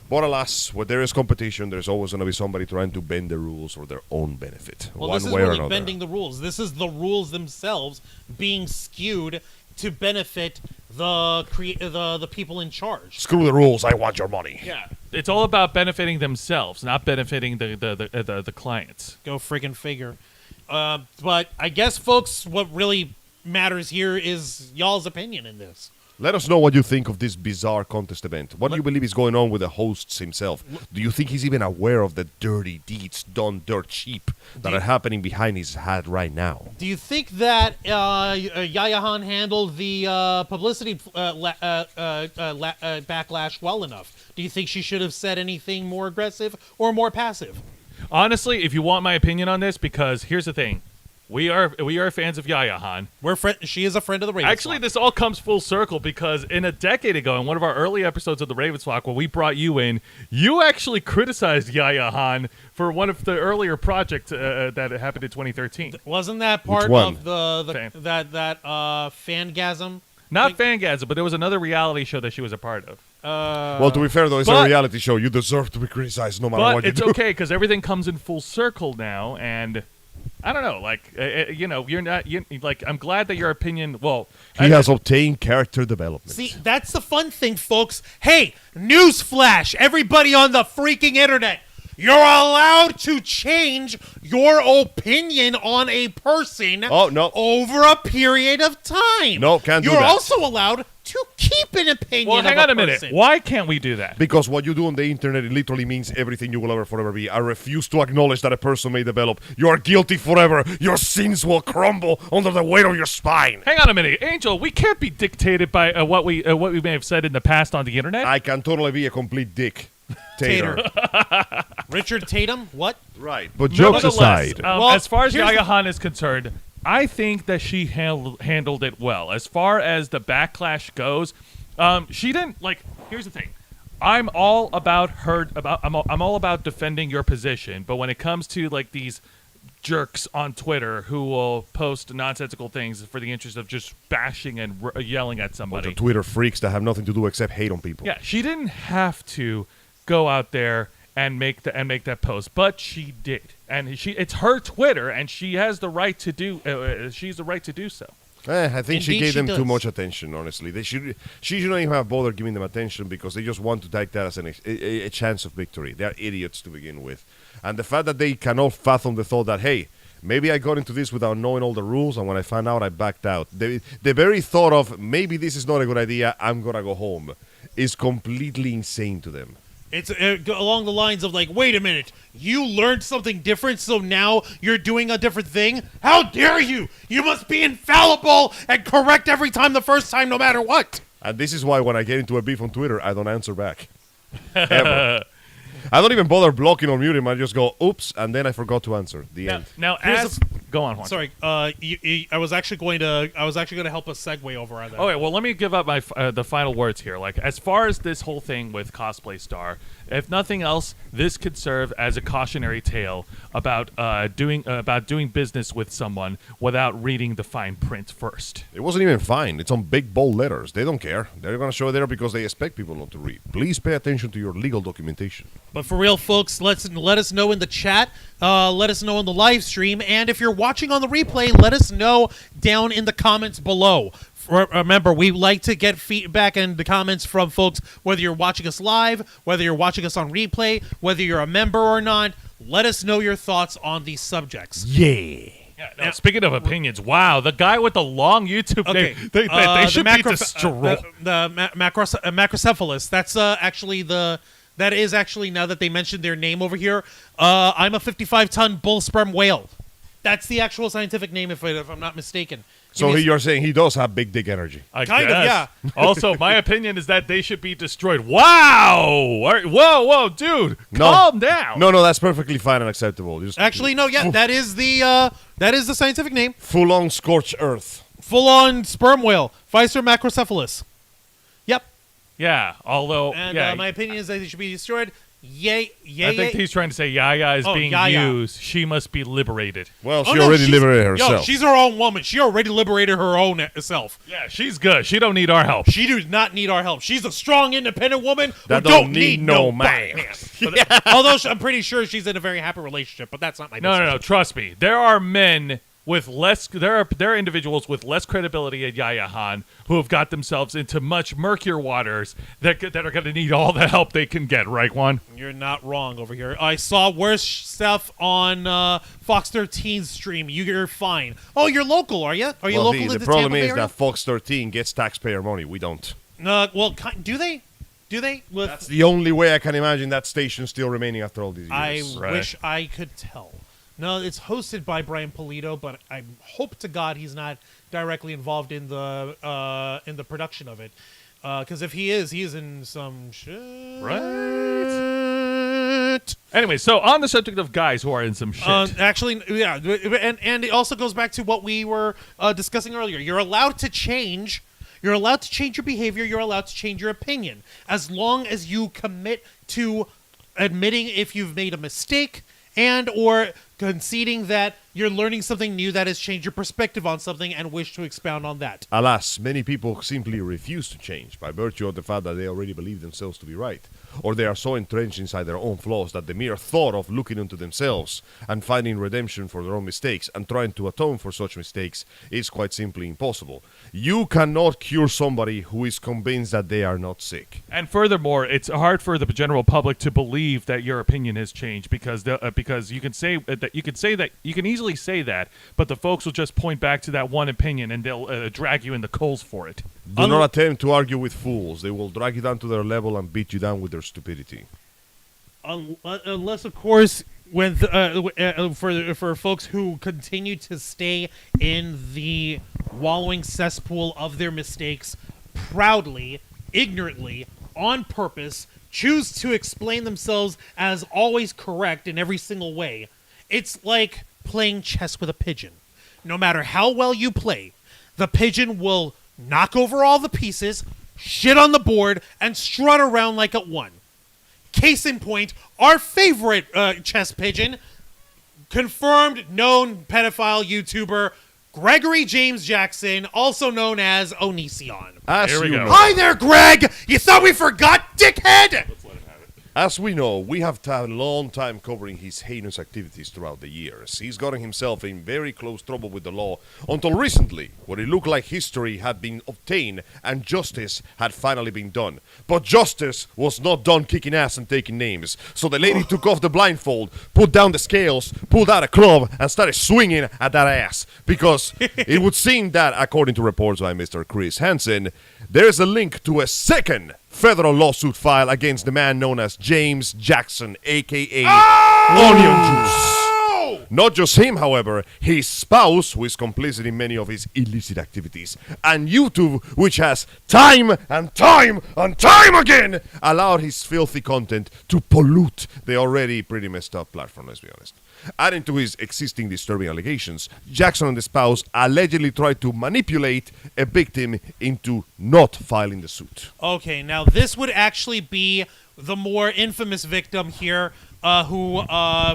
But alas, where there is competition, there's always going to be somebody trying to bend the rules for their own benefit, Well, one this is way or really another. bending the rules. This is the rules themselves being skewed to benefit the people in charge. Screw the rules, I want your money. Yeah, it's all about benefiting themselves, not benefiting the clients. Go friggin' figure. But I guess, folks, what really matters here is y'all's opinion in this. Let us know what you think of this bizarre contest event. What do you believe is going on with the hosts himself? Do you think he's even aware of the dirty deeds done dirt cheap that are happening behind his hat right now? Do you think that Yaya Han handled the publicity backlash well enough? Do you think she should have said anything more aggressive or more passive? Honestly, if you want my opinion on this, because here's the thing. We are fans of Yaya Han. She is a friend of the Ravens. Actually, this all comes full circle because in a decade ago, in one of our early episodes of the Ravens Flock, when we brought you in, you actually criticized Yaya Han for one of the earlier projects that happened in 2013. Wasn't that part one? of the Fan. that fangasm? Not Fangasm, but there was another reality show that she was a part of. Well, to be fair, though, it's a but- reality show. You deserve to be criticized no matter But what you it's do. okay because everything comes in full circle now, and I don't know, you're not, I'm glad that your opinion. Well, He has obtained character development. See, that's the fun thing, folks. Hey, newsflash, everybody on the freaking internet. You're allowed to change your opinion on a person Oh, no. over a period of time. No, can't do You're that. also allowed to keep an opinion well, of hang a on a minute. person. Why can't we do that? Because what you do on the internet, it literally means everything you will ever forever be. I refuse to acknowledge that a person may develop. You are guilty forever. Your sins will crumble under the weight of your spine. Hang on a minute, Angel. We can't be dictated by what we may have said in the past on the internet. I can totally be a complete dick. Tater. Richard Tatum, what? Right. But jokes Nevertheless, aside. Well, as far as here's Yaya the- Han is concerned, I think that she handled it well. As far as the backlash goes, she didn't Here's the thing. I'm all about I'm all about defending your position, but when it comes to these jerks on Twitter who will post nonsensical things for the interest of just bashing and yelling at Bunch somebody. of Twitter freaks that have nothing to do except hate on people. Yeah, she didn't have to go out there and make that post, but she did, and it's her Twitter, and she has the right to do. She's the right to do so. I think she Indeed, gave she them too does. much attention. Honestly, she shouldn't even have bothered giving them attention because they just want to take that as a chance of victory. They're idiots to begin with, and the fact that they cannot fathom the thought that hey, maybe I got into this without knowing all the rules, and when I found out, I backed out. The very thought of maybe this is not a good idea, I'm gonna go home, is completely insane to them. It's along the lines of like, wait a minute, you learned something different, so now you're doing a different thing? How dare you? You must be infallible and correct every time the first time, no matter what. And this is why when I get into a beef on Twitter, I don't answer back. Ever. I don't even bother blocking or muting him. I just go, oops, and then I forgot to answer. The end. Now, Here's go on, Juan. Sorry, I was actually going to help us segue over on that. Okay, well, let me give up my the final words here. Like, as far as this whole thing with Cosplay Star, if nothing else, this could serve as a cautionary tale about doing business with someone without reading the fine print first. It wasn't even fine. It's on big bold letters. They don't care. They're going to show it there because they expect people not to read. Please pay attention to your legal documentation. But for real, folks, let us know in the chat. Let us know in the live stream, and if you're watching on the replay, let us know down in the comments below. Remember, we like to get feedback and the comments from folks, whether you're watching us live, whether you're watching us on replay, whether you're a member or not. Let us know your thoughts on these subjects. Yeah. Now, speaking of opinions, wow, the guy with the long YouTube Okay, name, they should be destroyed. Macrocephalus. That is actually, now that they mentioned their name over here, I'm a 55-ton bull sperm whale. That's the actual scientific name, if I'm not mistaken. So you're saying he does have big dick energy. I Kind of, guess. yeah. Also, my opinion is that they should be destroyed. Wow! Whoa, dude, calm down. No, that's perfectly fine and acceptable. Just Actually, no, yeah, that is the scientific name. full-on scorched earth. Full-on sperm whale, Pfizer macrocephalus. Yep. Yeah, although, And my opinion is that they should be destroyed. Yay. I think he's trying to say Yaya is being Yaya. used. She must be liberated. Well, Oh, she no, already she's- liberated herself. Yo, she's her own woman. She already liberated her own self. Yeah, she's good. She don't need our help. She does not need our help. She's a strong, independent woman That who don't don't need need no man. man. Although I'm pretty sure she's in a very happy relationship, but that's not my business. No. Trust me. There are men with less. There are individuals with less credibility at Yaya Han who have got themselves into much murkier waters that are going to need all the help they can get. Right, Juan? You're not wrong over here. I saw worse stuff on Fox 13's stream. You're fine. Oh, you're local, are you? Are you Well, local the to the problem Tampa Bay is area? that Fox 13 gets taxpayer money. We don't. Do they? Do they? That's the only way I can imagine that station still remaining after all these I years. Right. wish I could tell. No, it's hosted by Brian Polito, but I hope to God he's not directly involved in the production of it. Because if he is in some shit. Right. Anyway, so on the subject of guys who are in some shit. Actually, yeah, and it also goes back to what we were discussing earlier. You're allowed to change. You're allowed to change your behavior. You're allowed to change your opinion, as long as you commit to admitting if you've made a mistake and or conceding that you're learning something new that has changed your perspective on something and wish to expound on that. Alas, many people simply refuse to change by virtue of the fact that they already believe themselves to be right. Or they are so entrenched inside their own flaws that the mere thought of looking into themselves and finding redemption for their own mistakes and trying to atone for such mistakes is quite simply impossible. You cannot cure somebody who is convinced that they are not sick. And furthermore, it's hard for the general public to believe that your opinion has changed because you can say that you can easily say that, but the folks will just point back to that one opinion and they'll drag you in the coals for it. Do not attempt to argue with fools. They will drag you down to their level and beat you down with their stupidity. Unless, of course, for folks who continue to stay in the wallowing cesspool of their mistakes proudly, ignorantly, on purpose, choose to explain themselves as always correct in every single way. It's like playing chess with a pigeon. No matter how well you play, the pigeon will knock over all the pieces, shit on the board, and strut around like it won. Case in point, our favorite chess pigeon, confirmed known pedophile YouTuber Gregory James Jackson, also known as Onision. As Here we you go. know. Hi there, Greg! You thought we forgot, dickhead? Let's let him have it. As we know, we have had a long time covering his heinous activities throughout the years. He's gotten himself in very close trouble with the law until recently, when it looked like history had been obtained and justice had finally been done. But justice was not done kicking ass and taking names. So the lady took off the blindfold, put down the scales, pulled out a club, and started swinging at that ass. Because it would seem that, according to reports by Mr. Chris Hansen, there's a link to a second federal lawsuit filed against the man known as James Jackson, a.k.a. Onion Juice. Not just him, however, his spouse, who is complicit in many of his illicit activities, and YouTube, which has time and time and time again allowed his filthy content to pollute the already pretty messed up platform, let's be honest. Adding to his existing disturbing allegations, Jackson and the spouse allegedly tried to manipulate a victim into not filing the suit. Okay, now this would actually be the more infamous victim here, who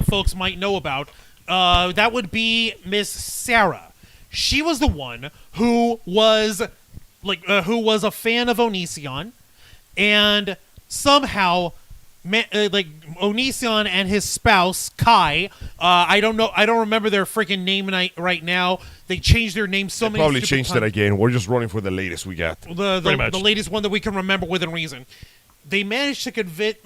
folks might know about. That would be Miss Sarah. She was the one who was a fan of Onision, and somehow, Onision and his spouse Kai. I don't remember their freaking name right now. They changed their name so many. Probably changed it again. We're just running for the latest we got. The latest one that we can remember within reason. They managed to convince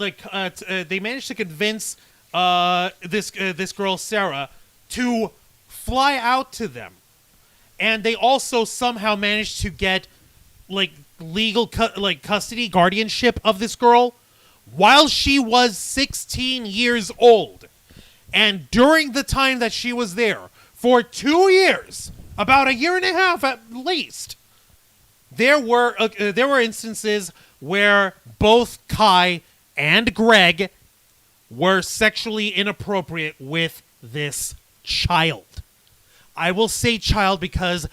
this girl Sarah to fly out to them, and they also somehow managed to get legal custody, guardianship of this girl while she was 16 years old. And during the time that she was there, for 2 years, about a year and a half at least, there were instances where both Kai and Greg were sexually inappropriate with this child. I will say child because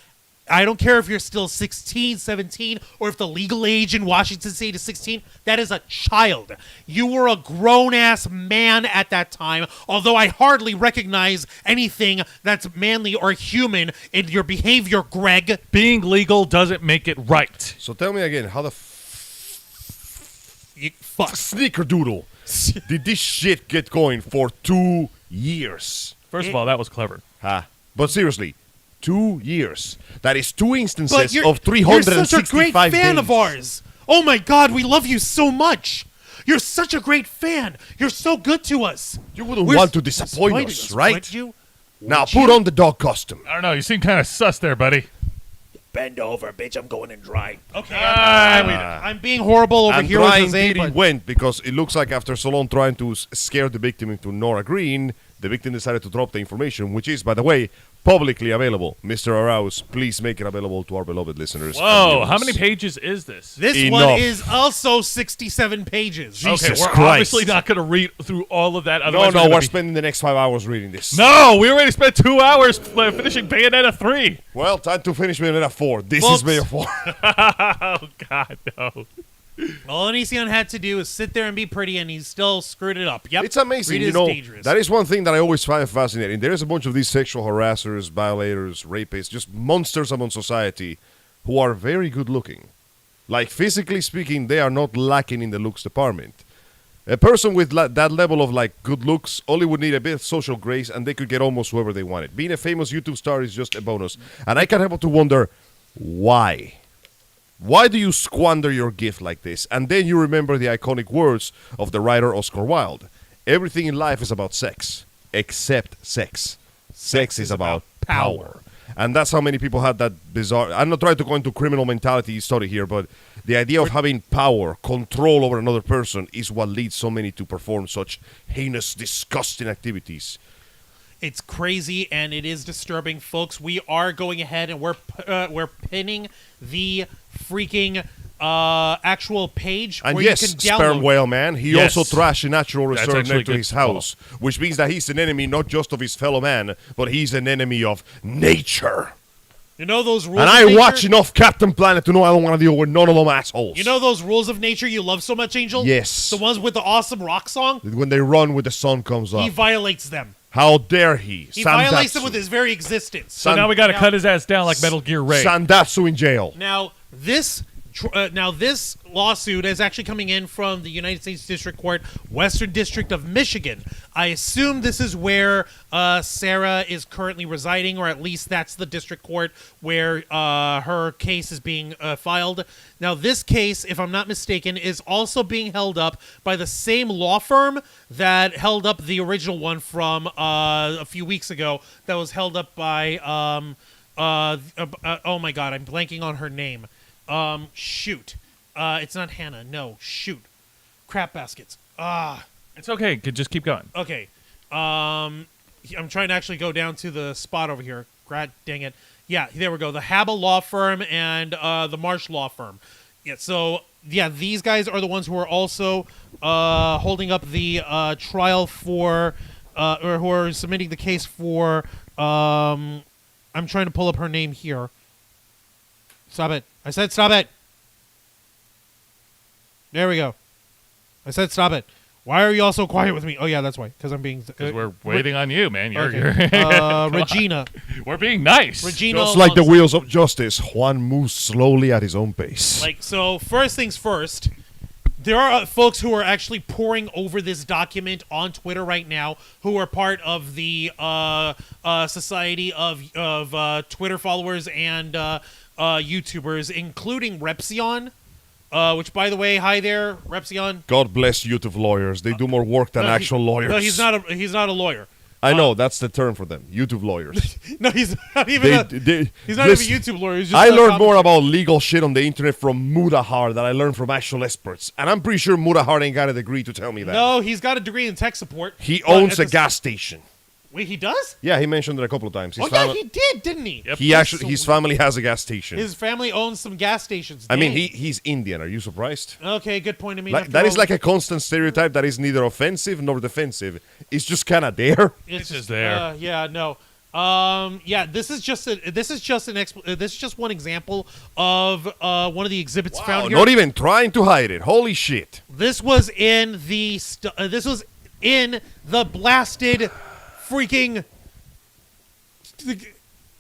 I don't care if you're still 16, 17, or if the legal age in Washington State is 16. That is a child. You were a grown-ass man at that time, although I hardly recognize anything that's manly or human in your behavior, Greg. Being legal doesn't make it right. So tell me again, how the Fuck. sneakerdoodle did this shit get going for 2 years? First of all, that was clever. But seriously, 2 years. That is 2 instances But of 365 you're such a great fan days. of ours. Oh my God, we love you so much. You're such a great fan. You're so good to us. You wouldn't want to disappoint us, right? Would you? Now put on the dog costume. I don't know. You seem kind of sus there, buddy. Bend over, bitch. I'm going in dry. Okay, Ah, I'm being horrible over And here with drying Jose, Diddy but went because it looks like after so long trying to scare the victim into Nora Green, the victim decided to drop the information, which is, by the way, publicly available. Mr. Arouse, please make it available to our beloved listeners. Whoa, how many pages is this? this Enough. one is also 67 pages. Okay, Jesus we're Christ. obviously not going to read through all of that. No, Otherwise no, we're we're gonna be- spending the next 5 hours reading this. No, we already spent 2 hours finishing Bayonetta 3. Well, time to finish Bayonetta 4. This Folks. is Bayonetta 4. Oh, God, no. All Onision had to do is sit there and be pretty, and he still screwed it up. Yep. It's amazing, Read you is know. dangerous. That is one thing that I always find fascinating. There's a bunch of these sexual harassers, violators, rapists, just monsters among society who are very good looking. Like, physically speaking, they are not lacking in the looks department. A person with that level of, good looks only would need a bit of social grace, and they could get almost whoever they wanted. Being a famous YouTube star is just a bonus. And I can't help but to wonder, why? Why do you squander your gift like this? And then you remember the iconic words of the writer Oscar Wilde. Everything in life is about sex, except sex. Sex is about power. And that's how many people had that bizarre... I'm not trying to go into criminal mentality study here, but the idea of having power, control over another person is what leads so many to perform such heinous, disgusting activities. It's crazy and it is disturbing, folks. We are going ahead and we're pinning the freaking actual page And where yes, you can download. Sperm Whale Man, he Yes. also trashed a natural That's reserve actually next to good his house, which means that he's an enemy not just of his fellow man, but he's an enemy of nature. You know those rules And of I nature? watch enough Captain Planet to know I don't want to deal with none of them assholes. You know those rules of nature you love so much, Angel? Yes. The ones with the awesome rock song? When they run when the sun comes up. He violates them. How dare he? He violates them with his very existence. So now we got to cut his ass down like Metal Gear Ray. Sandatsu in jail. Now, this Now, this lawsuit is actually coming in from the United States District Court, Western District of Michigan. I assume this is where Sarah is currently residing, or at least that's the district court where her case is being filed. Now, this case, if I'm not mistaken, is also being held up by the same law firm that held up the original one from a few weeks ago that was held up by, oh my God, I'm blanking on her name. Shoot. It's not Hannah. No, shoot. Crap baskets. It's okay. Just keep going. Okay. I'm trying to actually go down to the spot over here. God dang it. Yeah, there we go. The Habba Law Firm and the Marsh Law Firm. Yeah, so, yeah, these guys are the ones who are also holding up the trial for, or who are submitting the case for, I'm trying to pull up her name here. Stop it. I said stop it. There we go. I said stop it. Why are you all so quiet with me? Oh, yeah, that's why. Because I'm being... Because we're waiting on you, man. Regina. We're being nice. Regina. Just like the wheels of justice, Juan moves slowly at his own pace. So first things first, there are folks who are actually poring over this document on Twitter right now who are part of the society of Twitter followers and YouTubers, including Repsion. Which, by the way, hi there, Repsion. God bless YouTube lawyers. They do more work than actual lawyers. No, he's not a lawyer. I know, that's the term for them. YouTube lawyers. No, he's not even he's not listen, even a YouTube lawyer. He's just I learned more about legal shit on the internet from Mudahar than I learned from actual experts. And I'm pretty sure Mudahar ain't got a degree to tell me that. No, he's got a degree in tech support. He owns a gas station. Wait, he does? Yeah, he mentioned it a couple of times. Yeah, he did, didn't he? Yep. His family has a gas station. His family owns some gas stations. I mean, Dang. he's Indian. Are you surprised? Okay, good point. I mean, That is like a constant stereotype that is neither offensive nor defensive. It's just kind of there. It's just there. Yeah, no. Yeah, this is just one example of one of the exhibits found here. Not even trying to hide it. Holy shit. This was in the blasted freaking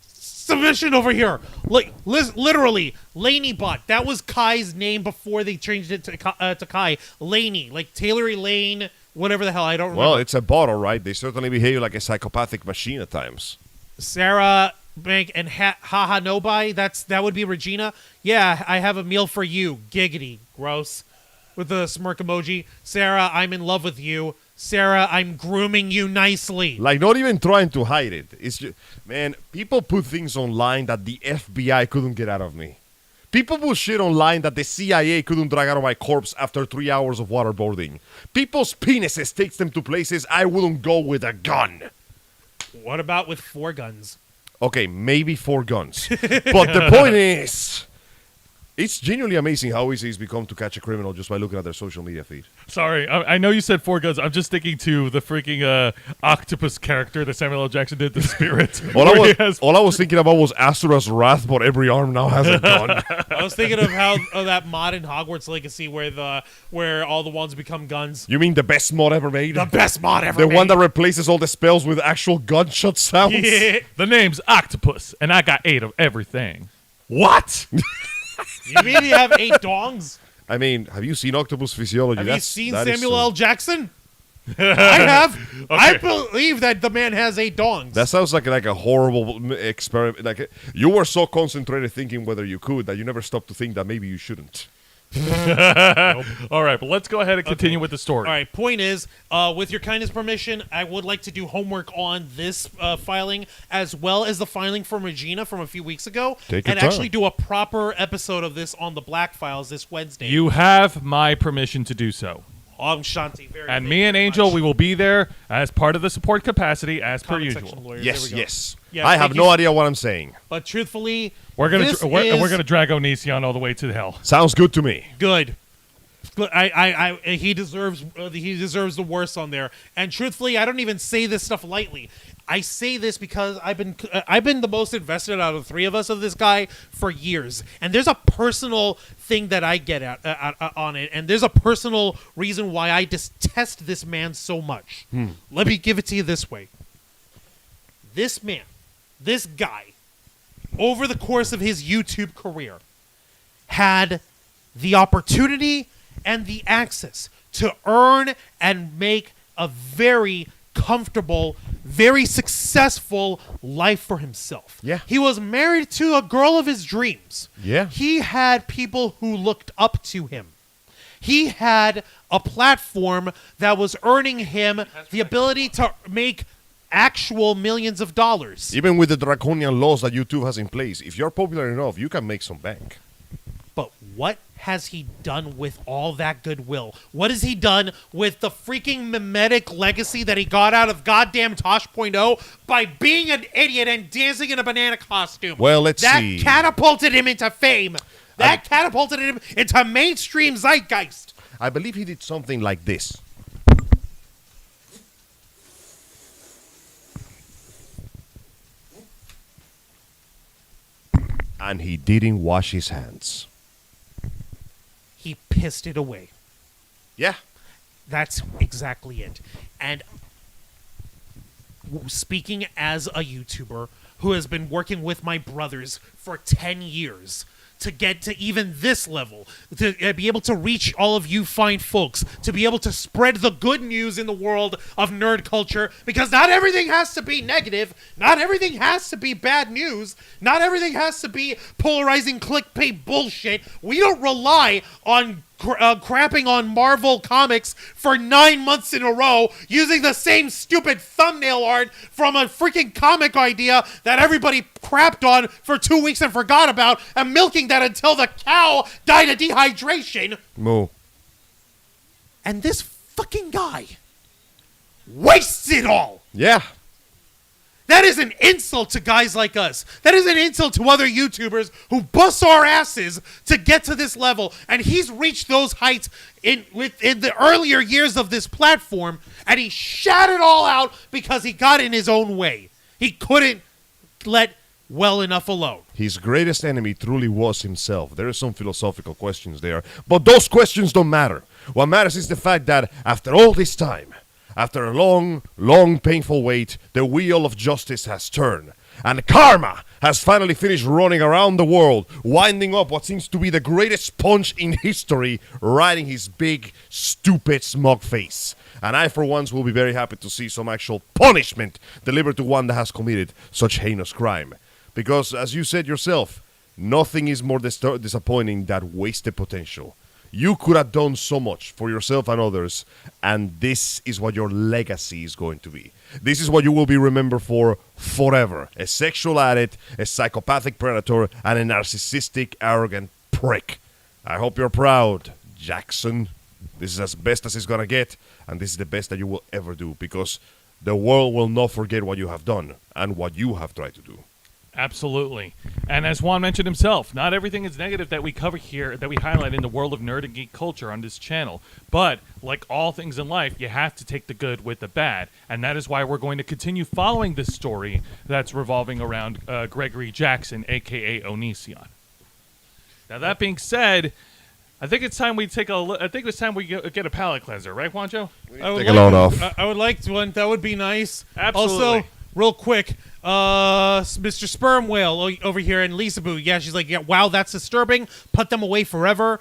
submission over here. Like, literally, Laney Bot. That was Kai's name before they changed it to Kai. Laney, like Taylory Lane, whatever the hell. I don't remember. Well, it's a bot, all right. They certainly behave like a psychopathic machine at times. Sarah Bank and Haha Nobai. That would be Regina. Yeah, I have a meal for you. Giggity. Gross. With the smirk emoji. Sarah, I'm in love with you. Sarah, I'm grooming you nicely. Like, not even trying to hide it. It's just, man, people put things online that the FBI couldn't get out of me. People put shit online that the CIA couldn't drag out of my corpse after 3 hours of waterboarding. People's penises takes them to places I wouldn't go with a gun. What about with 4 guns? Okay, maybe 4 guns. But the point is, it's genuinely amazing how easy it's become to catch a criminal just by looking at their social media feed. Sorry, I know you said 4 guns. I'm just thinking to the freaking octopus character that Samuel L. Jackson did, the Spirit. All I was thinking about was Asura's Wrath, but every arm now has a gun. I was thinking of how that mod in Hogwarts Legacy where all the wands become guns. You mean the best mod ever made? The best mod ever The made. one that replaces all the spells with actual gunshot sounds? Yeah. The name's Octopus, and I got 8 of everything. What? You mean you have 8 dongs? I mean, have you seen Octopus Physiology? Have you seen that is Samuel L. Jackson? I have. Okay. I believe that the man has 8 dongs. That sounds like a horrible experiment. Like, you were so concentrated thinking whether you could that you never stopped to think that maybe you shouldn't. All right, but let's go ahead and continue with the story. All right, point is, with your kindness permission, I would like to do homework on this filing as well as the filing from Regina from a few weeks ago. Take your and time. actually do a proper episode of this on the Black Files this Wednesday. You have my permission to do so. Shanti, And me and Angel, we will be there as part of the support capacity as per usual. Yes, yes. Yeah, I thank have you. no idea what I'm saying. But truthfully, We're gonna this we're is gonna drag Onision all the way to hell. Sounds good to me. good. He deserves the worst on there. And truthfully, I don't even say this stuff lightly. I say this because I've been the most invested out of the 3 of us of this guy for years, and there's a personal thing that I get at on it, and there's a personal reason why I detest this man so much. Let me give it to you this way: this man, this guy, over the course of his YouTube career, had the opportunity and the access to earn and make a very comfortable, very successful life for himself. Yeah. He was married to a girl of his dreams. Yeah. He had people who looked up to him. He had a platform that was earning him the ability to make actual millions of dollars. Even with the draconian laws that YouTube has in place, if you're popular enough, you can make some bank. But what has he done with all that goodwill? What has he done with the freaking mimetic legacy that he got out of goddamn Tosh.0 by being an idiot and dancing in a banana costume? Well, let's that see. That catapulted him into fame. That catapulted him into mainstream zeitgeist. I believe he did something like this. And he didn't wash his hands. He pissed it away. Yeah. That's exactly it. And speaking as a YouTuber who has been working with my brothers for 10 years to get to even this level, to be able to reach all of you fine folks, to be able to spread the good news in the world of nerd culture, because not everything has to be negative, not everything has to be bad news, not everything has to be polarizing clickbait bullshit. We don't rely on crapping on Marvel Comics for 9 months in a row using the same stupid thumbnail art from a freaking comic idea that everybody crapped on for 2 weeks and forgot about, and milking that until the cow died of dehydration. Moo. And this fucking guy wastes it all. Yeah. That is an insult to guys like us. That is an insult to other YouTubers who bust our asses to get to this level. And he's reached those heights in the earlier years of this platform, and he shat it all out because he got in his own way. He couldn't let well enough alone. His greatest enemy truly was himself. There are some philosophical questions there, but those questions don't matter. What matters is the fact that after all this time, after a long, long, painful wait, the wheel of justice has turned. And karma has finally finished running around the world, winding up what seems to be the greatest punch in history, riding his big, stupid, smug face. And I, for once, will be very happy to see some actual punishment delivered to one that has committed such heinous crime. Because, as you said yourself, nothing is more disappointing than wasted potential. You could have done so much for yourself and others, and this is what your legacy is going to be. This is what you will be remembered for forever. A sexual addict, a psychopathic predator, and a narcissistic, arrogant prick. I hope you're proud, Jackson. This is as best as it's gonna get, and this is the best that you will ever do, because the world will not forget what you have done and what you have tried to do. Absolutely. And as Juan mentioned himself, not everything is negative that we cover here, that we highlight in the world of nerd and geek culture on this channel. But, like all things in life, you have to take the good with the bad. And that is why we're going to continue following this story that's revolving around Gregory Jackson, a.k.a. Onision. Now, that being said, I think it's time we get a palate cleanser, right, Juancho? Take a load off. I would like to one. That would be nice. Absolutely. Also, real quick, Mr. Sperm Whale over here and Lisa Boo. Yeah, she's like, yeah, wow, that's disturbing. Put them away forever.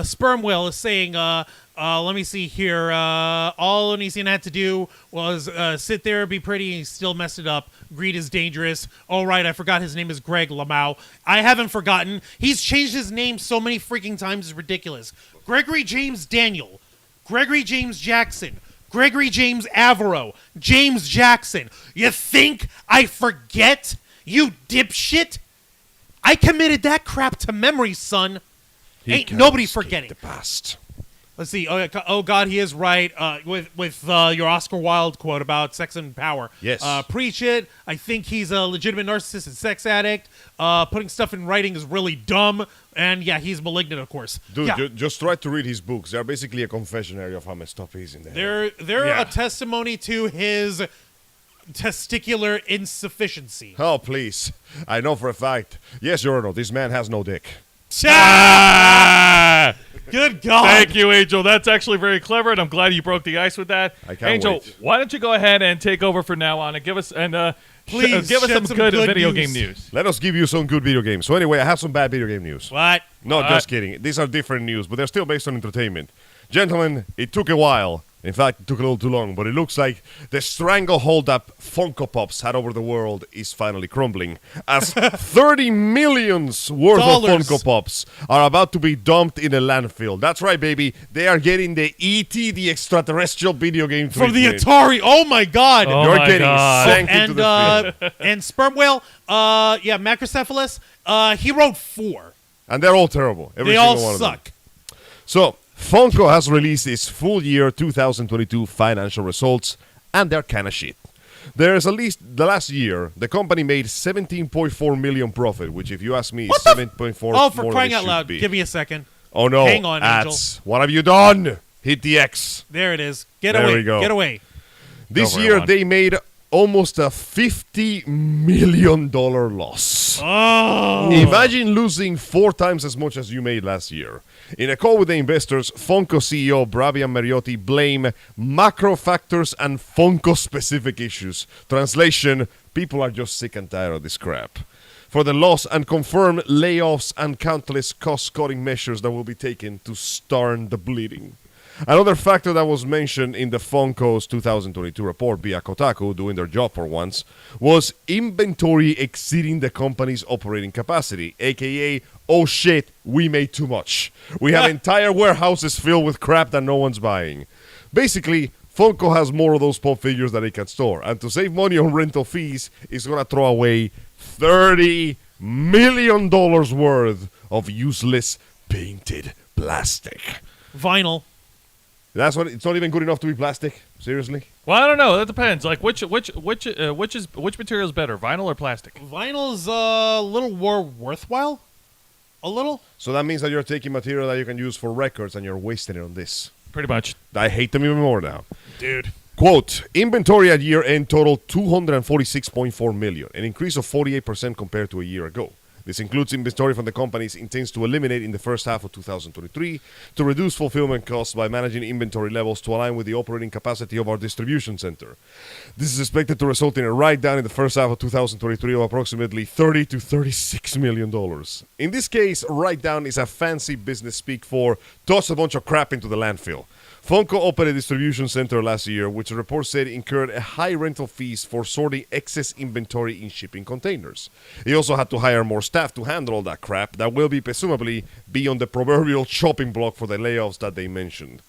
Sperm Whale is saying, let me see here. All Onision had to do was sit there, be pretty, and he still messed it up. Greed is dangerous. Oh, right, I forgot his name is Greg Lamau. I haven't forgotten. He's changed his name so many freaking times, it's ridiculous. Gregory James Daniel. Gregory James Jackson. Gregory James Avero. James Jackson. You think I forget? You dipshit? I committed that crap to memory, son. Ain't nobody forgetting. The past. Let's see. Oh God, he is right. With your Oscar Wilde quote about sex and power. Yes. Preach it. I think he's a legitimate narcissist and sex addict. Putting stuff in writing is really dumb. And yeah, he's malignant, of course. Dude, yeah. just try to read his books. They're basically a confessionary of how messed up he is in there. They're Yeah. a testimony to his testicular insufficiency. Oh, please. I know for a fact. Yes, Your Honor, this man has no dick. Ah! Good God. Thank you, Angel. That's actually very clever, and I'm glad you broke the ice with that. I can't Angel, wait. why don't you go ahead and take over for now on and give us Please give us shed some good video news. game news. Let us give you some good video games. So anyway, I have some bad video game news. What? No, just kidding. These are different news, but they're still based on entertainment. Gentlemen, it took a while. In fact, it took a little too long, but it looks like the stranglehold that Funko Pops had over the world is finally crumbling, as 30 millions worth Dollars. of Funko Pops are about to be dumped in a landfill. That's right, baby. They are getting the E.T., the extraterrestrial video game From the treatment. Atari. Oh, my God. Oh, You're my getting God. sank into the field. And Sperm Whale, Macrocephalus, he wrote 4. And they're all terrible. Every They single all one of them. suck. So, Funko has released its full year 2022 financial results, and they're kind of shit. There's at least the last year, the company made 17.4 million profit, which, if you ask me, is 7.4 Oh, for more crying than it out should loud. be. Give me a second. Oh no! Hang on, Angel. ads. What have you done? Hit the X. There it is. Get There away. we go. Get away. This Go for it, year Juan. they made almost a $50 million loss. Oh. Imagine losing 4 times as much as you made last year. In a call with the investors, Funko CEO Bravian Mariotti blamed macro factors and Funko-specific issues. Translation, people are just sick and tired of this crap. For the loss and confirmed layoffs and countless cost-cutting measures that will be taken to start the bleeding. Another factor that was mentioned in the Funko's 2022 report via Kotaku, doing their job for once, was inventory exceeding the company's operating capacity, aka, oh shit, we made too much. We have entire warehouses filled with crap that no one's buying. Basically, Funko has more of those pop figures that it can store, and to save money on rental fees, it's gonna throw away $30 million worth of useless painted plastic. Vinyl. That's what. It's not even good enough to be plastic. Seriously. Well, I don't know. That depends. Like which material is better, vinyl or plastic? Vinyl's a little more worthwhile. A little. So that means that you're taking material that you can use for records and you're wasting it on this. Pretty much. I hate them even more now. Dude. Quote, inventory at year-end totaled $246.4 million, an increase of 48% compared to a year ago. This includes inventory from the companies intends to eliminate in the first half of 2023 to reduce fulfillment costs by managing inventory levels to align with the operating capacity of our distribution center. This is expected to result in a write-down in the first half of 2023 of approximately $30 to $36 million. In this case, write-down is a fancy business speak for toss a bunch of crap into the landfill. Funko opened a distribution center last year, which the report said incurred a high rental fees for sorting excess inventory in shipping containers. He also had to hire more staff to handle all that crap that will be presumably be on the proverbial chopping block for the layoffs that they mentioned.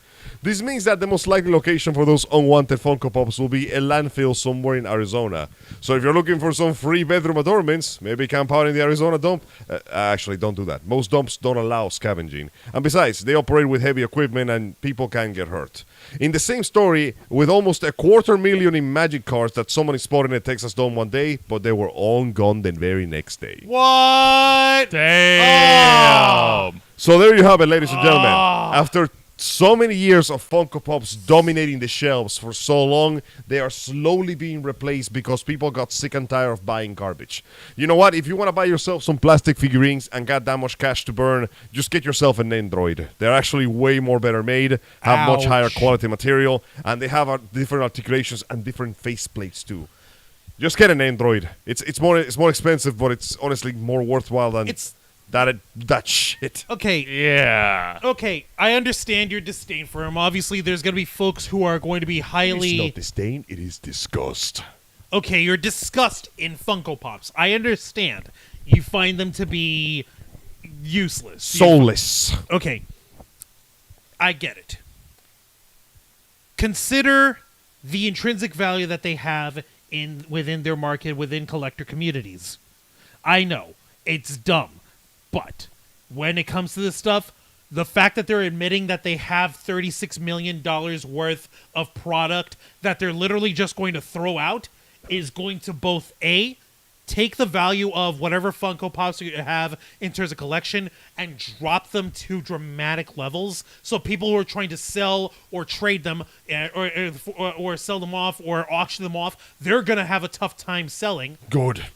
This means that the most likely location for those unwanted Funko Pops will be a landfill somewhere in Arizona. So if you're looking for some free bedroom adornments, maybe camp out in the Arizona dump. Actually, don't do that. Most dumps don't allow scavenging. And besides, they operate with heavy equipment and people can get hurt. In the same story, with almost $250,000 in magic cards that someone spotted in a Texas dome one day, but they were all gone the very next day. What? Damn. So there you have it, ladies and gentlemen. After so many years of Funko Pops dominating the shelves for so long, they are slowly being replaced because people got sick and tired of buying garbage. You know what? If you want to buy yourself some plastic figurines and got that much cash to burn, just get yourself an Android. They're actually way more better made, have much higher quality material, and they have different articulations and different faceplates too. Just get an Android. It's more expensive, but it's honestly more worthwhile than that shit. Okay. Yeah. Okay, I understand your disdain for him. Obviously, there's going to be folks who are going to be highly... It's not disdain, it is disgust. Okay, you're disgust in Funko Pops. I understand. You find them to be useless. Soulless. Okay. I get it. Consider the intrinsic value that they have within their market, within collector communities. I know, it's dumb. But when it comes to this stuff, the fact that they're admitting that they have $36 million worth of product that they're literally just going to throw out is going to both A, take the value of whatever Funko Pops you have in terms of collection and drop them to dramatic levels. So people who are trying to sell or trade them or sell them off or auction them off, they're going to have a tough time selling. Good.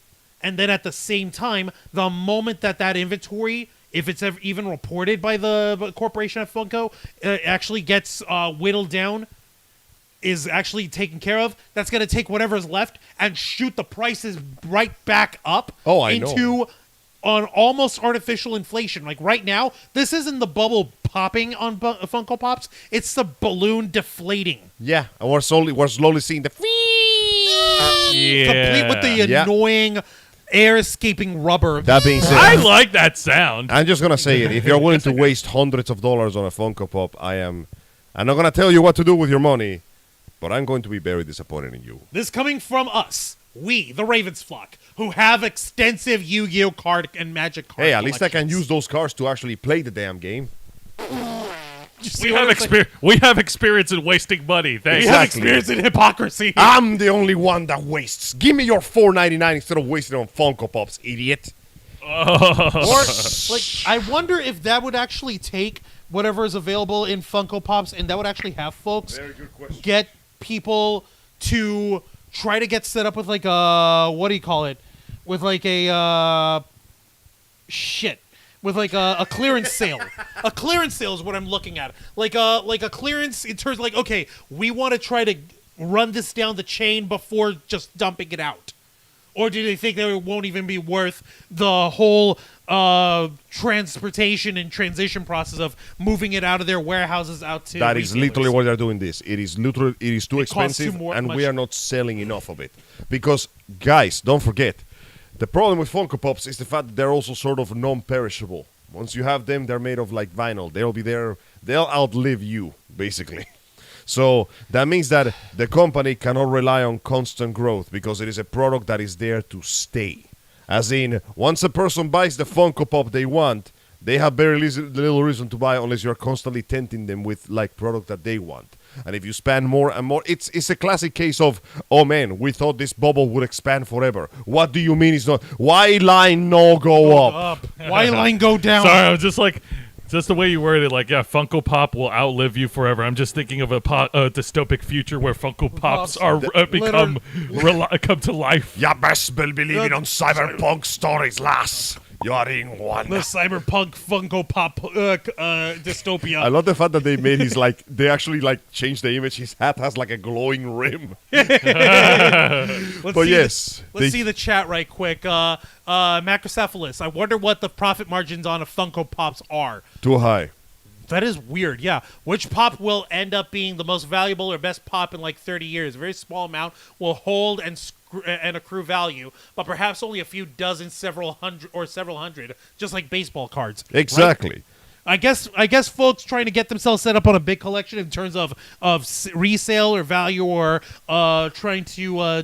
And then at the same time, the moment that inventory if it's ever even reported by the corporation at Funko, actually gets whittled down, is actually taken care of, that's going to take whatever's left and shoot the prices right back up into an almost artificial inflation. Like right now, this isn't the bubble popping on Funko Pops, it's the balloon deflating. Yeah, and we're slowly seeing the complete with the annoying air escaping rubber. That being said, I like that sound. I'm just gonna say it. If you're willing to waste hundreds of dollars on a Funko Pop, I'm not gonna tell you what to do with your money, but I'm going to be very disappointed in you. This coming from us, we, the Ravens flock, who have extensive Yu-Gi-Oh card and Magic card Hey, at least I can collections. use those cards to actually play the damn game. We have experience in wasting money. Thanks. We have Exactly. experience in hypocrisy. I'm the only one that wastes. Give me your $4.99 instead of wasting it on Funko Pops, idiot. Or, like, I wonder if that would actually take whatever is available in Funko Pops, and that would actually have folks Very good question. get people to try to get set up with like a what do you call it? With like a with like a clearance sale. A clearance sale is what I'm looking at. Like a clearance in terms of like, okay, we want to try to run this down the chain before just dumping it out. Or do they think that it won't even be worth the whole transportation and transition process of moving it out of their warehouses out to That is retailers? literally why they're doing this. It is too It costs expensive, too and much. we are not selling enough of it. Because, guys, don't forget, the problem with Funko Pops is the fact that they're also sort of non-perishable. Once you have them, they're made of like vinyl. They'll be there. They'll outlive you, basically. So that means that the company cannot rely on constant growth because it is a product that is there to stay. As in, once a person buys the Funko Pop they want, they have very little reason to buy unless you're constantly tempting them with like product that they want. And if you spend more and more, it's a classic case of, oh man, we thought this bubble would expand forever. What do you mean it's not? Why line no go up? Why line go down? Sorry, I was just like, just the way you worded it, like, yeah, Funko Pop will outlive you forever. I'm just thinking of a dystopic future where Funko Pops are come to life. You best be believing on cyberpunk stories, lass. You're in one. The cyberpunk Funko Pop dystopia. I love the fact that they made his like they actually like changed the image. His hat has like a glowing rim. But yes, Let's see the chat right quick. Macrocephalus. I wonder what the profit margins on a Funko Pops are. too high. That is weird, yeah. Which pop will end up being the most valuable or best pop in like 30 years? A very small amount will hold and accrue value, but perhaps only a few dozen, several hundred, just like baseball cards. Exactly. Right? I guess folks trying to get themselves set up on a big collection in terms of resale or value or trying to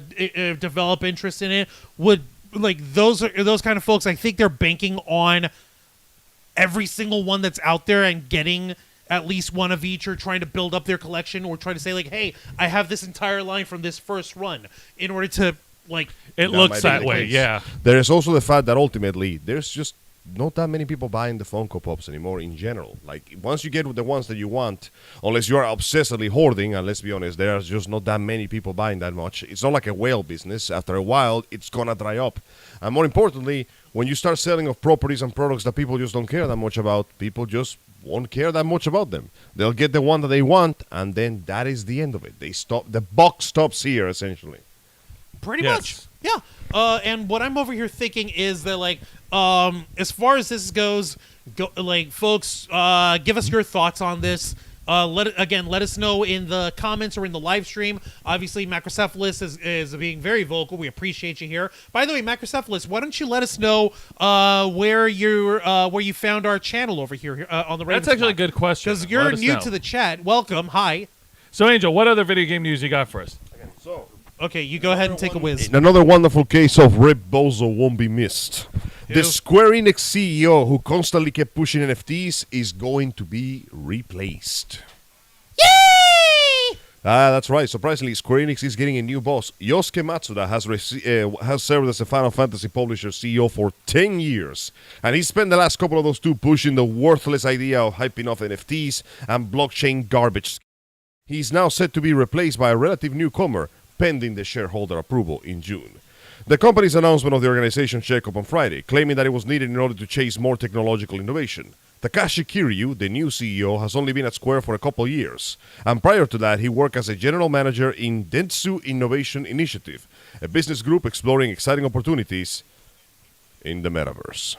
develop interest in it would like those kind of folks. I think they're banking on every single one that's out there and getting at least one of each or trying to build up their collection or try to say like, hey, I have this entire line from this first run in order to like It That looks might be that the way, case. yeah. There is also the fact that ultimately there's just not that many people buying the Funko Pops anymore in general. Like once you get the ones that you want, unless you are obsessively hoarding, and let's be honest, there's just not that many people buying that much. It's not like a whale business. After a while, it's gonna dry up. And more importantly, when you start selling of properties and products that people just don't care that much about, people just won't care that much about them. They'll get the one that they want, and then that is the end of it. They stop. The buck stops here, essentially. pretty Yes. much. Yeah. And what I'm over here thinking is that like as far as this goes, like folks, give us your thoughts on this. Let us know in the comments or in the live stream. Obviously, Macrocephalus is being very vocal. We appreciate you here. By the way, Macrocephalus, why don't you let us know where you found our channel over here on the Ravens That's actually a Flock? good question. Because you're Let us new know. to the chat. Welcome. Hi. So, Angel, what other video game news you got for us? So, Okay, you go ahead and take a whiz. another wonderful case of Rip Bozo won't be missed. Ew. The Square Enix CEO who constantly kept pushing NFTs is going to be replaced. Yay! That's right. Surprisingly, Square Enix is getting a new boss. Yosuke Matsuda has served as a Final Fantasy publisher CEO for 10 years. And he spent the last couple of those two pushing the worthless idea of hyping off NFTs and blockchain garbage. He's now set to be replaced by a relative newcomer, pending the shareholder approval in June. The company's announcement of the organization's shakeup on Friday, claiming that it was needed in order to chase more technological innovation. Takashi Kiryu, the new CEO, has only been at Square for a couple years, and prior to that, he worked as a general manager in Dentsu Innovation Initiative, a business group exploring exciting opportunities in the metaverse.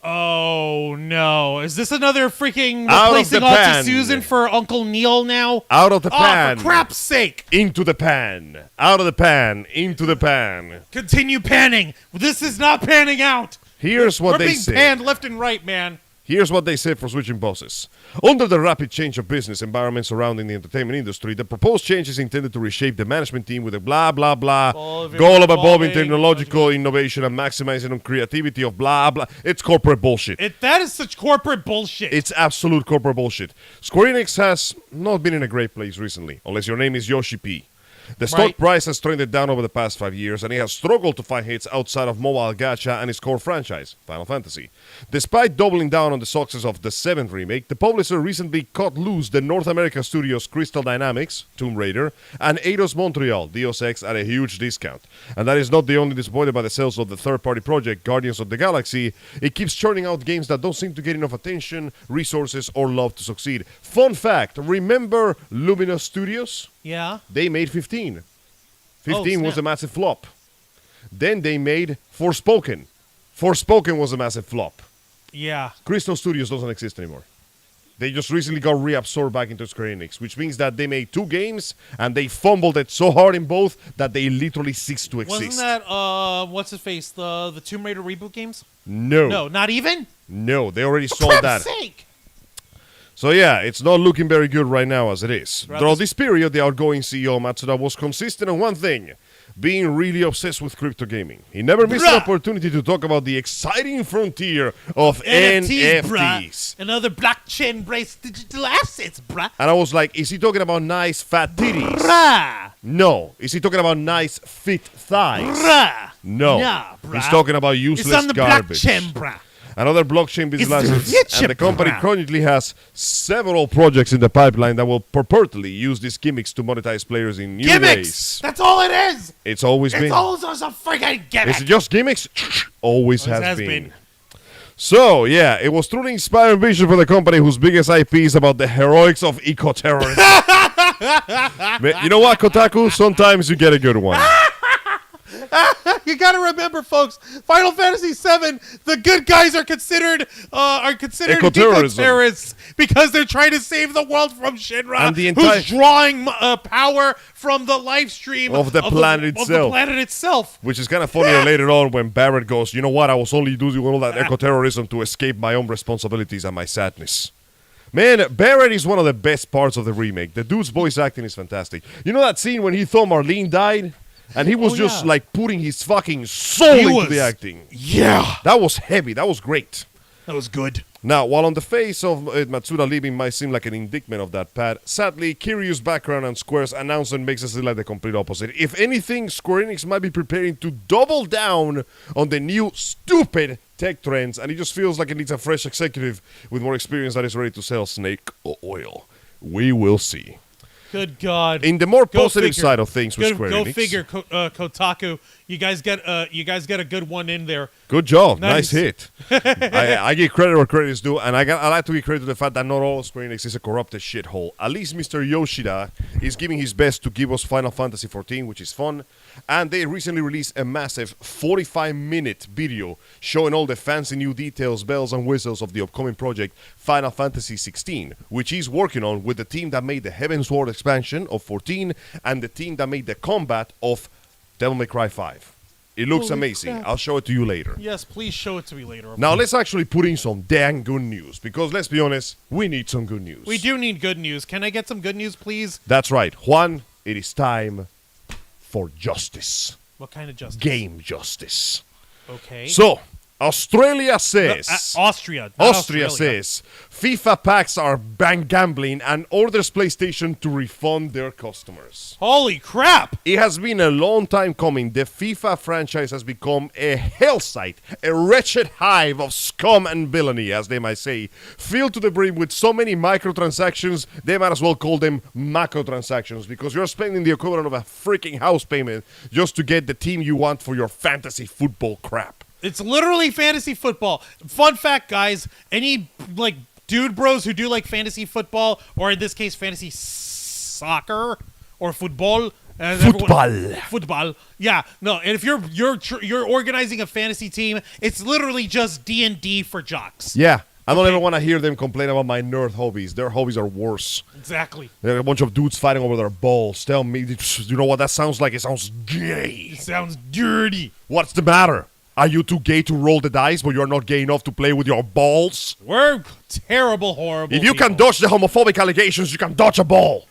Oh no! Is this another freaking Out of replacing the Auntie pan. Susan for Uncle Neil now? Out of the pan. Oh, for crap's sake! Into the pan. Out of the pan. Into the pan. Continue panning. This is not panning out. Here's what We're they being say. panned left and right, man. Here's what they said for switching bosses. Under the rapid change of business environment surrounding the entertainment industry, the proposed change is intended to reshape the management team with a blah, blah, blah goal of evolving technological innovation and maximizing on creativity of blah, blah. It's corporate bullshit. That is such corporate bullshit. It's absolute corporate bullshit. Square Enix has not been in a great place recently, unless your name is Yoshi P. The stock Right. price has trended down over the past 5 years, and it has struggled to find hits outside of mobile gacha and its core franchise, Final Fantasy. Despite doubling down on the success of the 7th remake, the publisher recently cut loose the North America studios Crystal Dynamics, Tomb Raider, and Eidos Montreal, Deus Ex, at a huge discount. And that is not the only disappointed by the sales of the third-party project, Guardians of the Galaxy. It keeps churning out games that don't seem to get enough attention, resources, or love to succeed. Fun fact, remember Luminous Studios? yeah. They made 15. 15 was snap. a massive flop. Then they made Forspoken. Forspoken was a massive flop. Yeah. Crystal Studios doesn't exist anymore. They just recently got reabsorbed back into Square Enix, which means that they made 2 games and they fumbled it so hard in both that they literally ceased to exist. Wasn't that what's his face? The Tomb Raider reboot games? No. No, not even. No, they already For sold crap's that. sake! So yeah, it's not looking very good right now as it is. Throughout Throughout this- this period, the outgoing CEO Matsuda was consistent on one thing, being really obsessed with crypto gaming. He never missed an Bruh. opportunity to talk about the exciting frontier of NFTs, NFTs. bruh. And other blockchain-based digital assets, bruh. And I was like, is he talking about nice fat titties? Bruh. No. Is he talking about nice fit thighs? Bruh. No. Nah, bruh. He's talking about It's useless on the garbage. blockchain, bruh. Another blockchain business It's the license, future, and the company bruh. currently has several projects in the pipeline that will purportedly use these gimmicks to monetize players in new Gimmicks. ways. That's all it is. It's always It's been. all just a freaking gimmick. Is it just gimmicks? Always has has been. been. So, yeah, it was truly inspiring vision for the company whose biggest IP is about the heroics of eco-terrorism. Man, you know what, Kotaku? Sometimes you get a good one. You gotta remember, folks. Final Fantasy VII. The good guys are considered Eco-terrorism. eco-terrorists because they're trying to save the world from Shinra, And the entire- who's drawing power from the live stream Of the planet Of the itself. planet itself. Which is kind of funnier later on when Barrett goes, you know what, I was only doing all that eco-terrorism to escape my own responsibilities and my sadness. Man, Barrett is one of the best parts of the remake. The dude's voice acting is fantastic. You know that scene when he thought Marlene died? And he was Oh, just yeah. like putting his fucking soul He into was- the acting. Yeah, That was heavy. That was great. that was good. Now, while on the face of Matsuda leaving might seem like an indictment of that path, sadly, Kiryu's background and Square's announcement makes us look like the complete opposite. If anything, Square Enix might be preparing to double down on the new stupid tech trends, and it just feels like it needs a fresh executive with more experience that is ready to sell snake oil. We will see. Good God. In the more Go positive figure. side of things with Go Square go Enix, figure, Kotaku. You guys get a good one in there. good job, Nice. nice hit. I give credit where credit is due, and I like to give credit to the fact that not all of Square Enix is a corrupted shithole. At least Mr. Yoshida is giving his best to give us Final Fantasy XIV, which is fun. And they recently released a massive 45-minute video showing all the fancy new details, bells, and whistles of the upcoming project Final Fantasy XVI, which he's working on with the team that made the Heavensward expansion of 14 and the team that made the combat of Devil May Cry 5. It looks Holy amazing. crap. I'll show it to you later. Yes, please show it to me later. Now let's actually put in some dang good news, because let's be honest, we need some good news. We do need good news. Can I get some good news, please? That's right. Juan, it is time for justice. What kind of justice? Game justice. Okay. So, Australia says. Austria. not Austria Australia. says FIFA packs are gambling and orders PlayStation to refund their customers. Holy crap! It has been a long time coming. The FIFA franchise has become a hell site, a wretched hive of scum and villainy, as they might say, filled to the brim with so many microtransactions, they might as well call them macrotransactions, because you're spending the equivalent of a freaking house payment just to get the team you want for your fantasy football crap. It's literally fantasy football. Fun fact, guys, any like dude bros who do like fantasy football, or in this case fantasy soccer or football, as football. Yeah, no. And if you're organizing a fantasy team, it's literally just D&D for jocks. Yeah. I don't ever want to hear them complain about my nerd hobbies. Their hobbies are worse. Exactly. They're a bunch of dudes fighting over their balls. Tell me, you know what that sounds like? It sounds gay. It sounds dirty. What's the matter? Are you too gay to roll the dice, but you're not gay enough to play with your balls? We're terrible, horrible. If you people. can dodge the homophobic allegations, you can dodge a ball.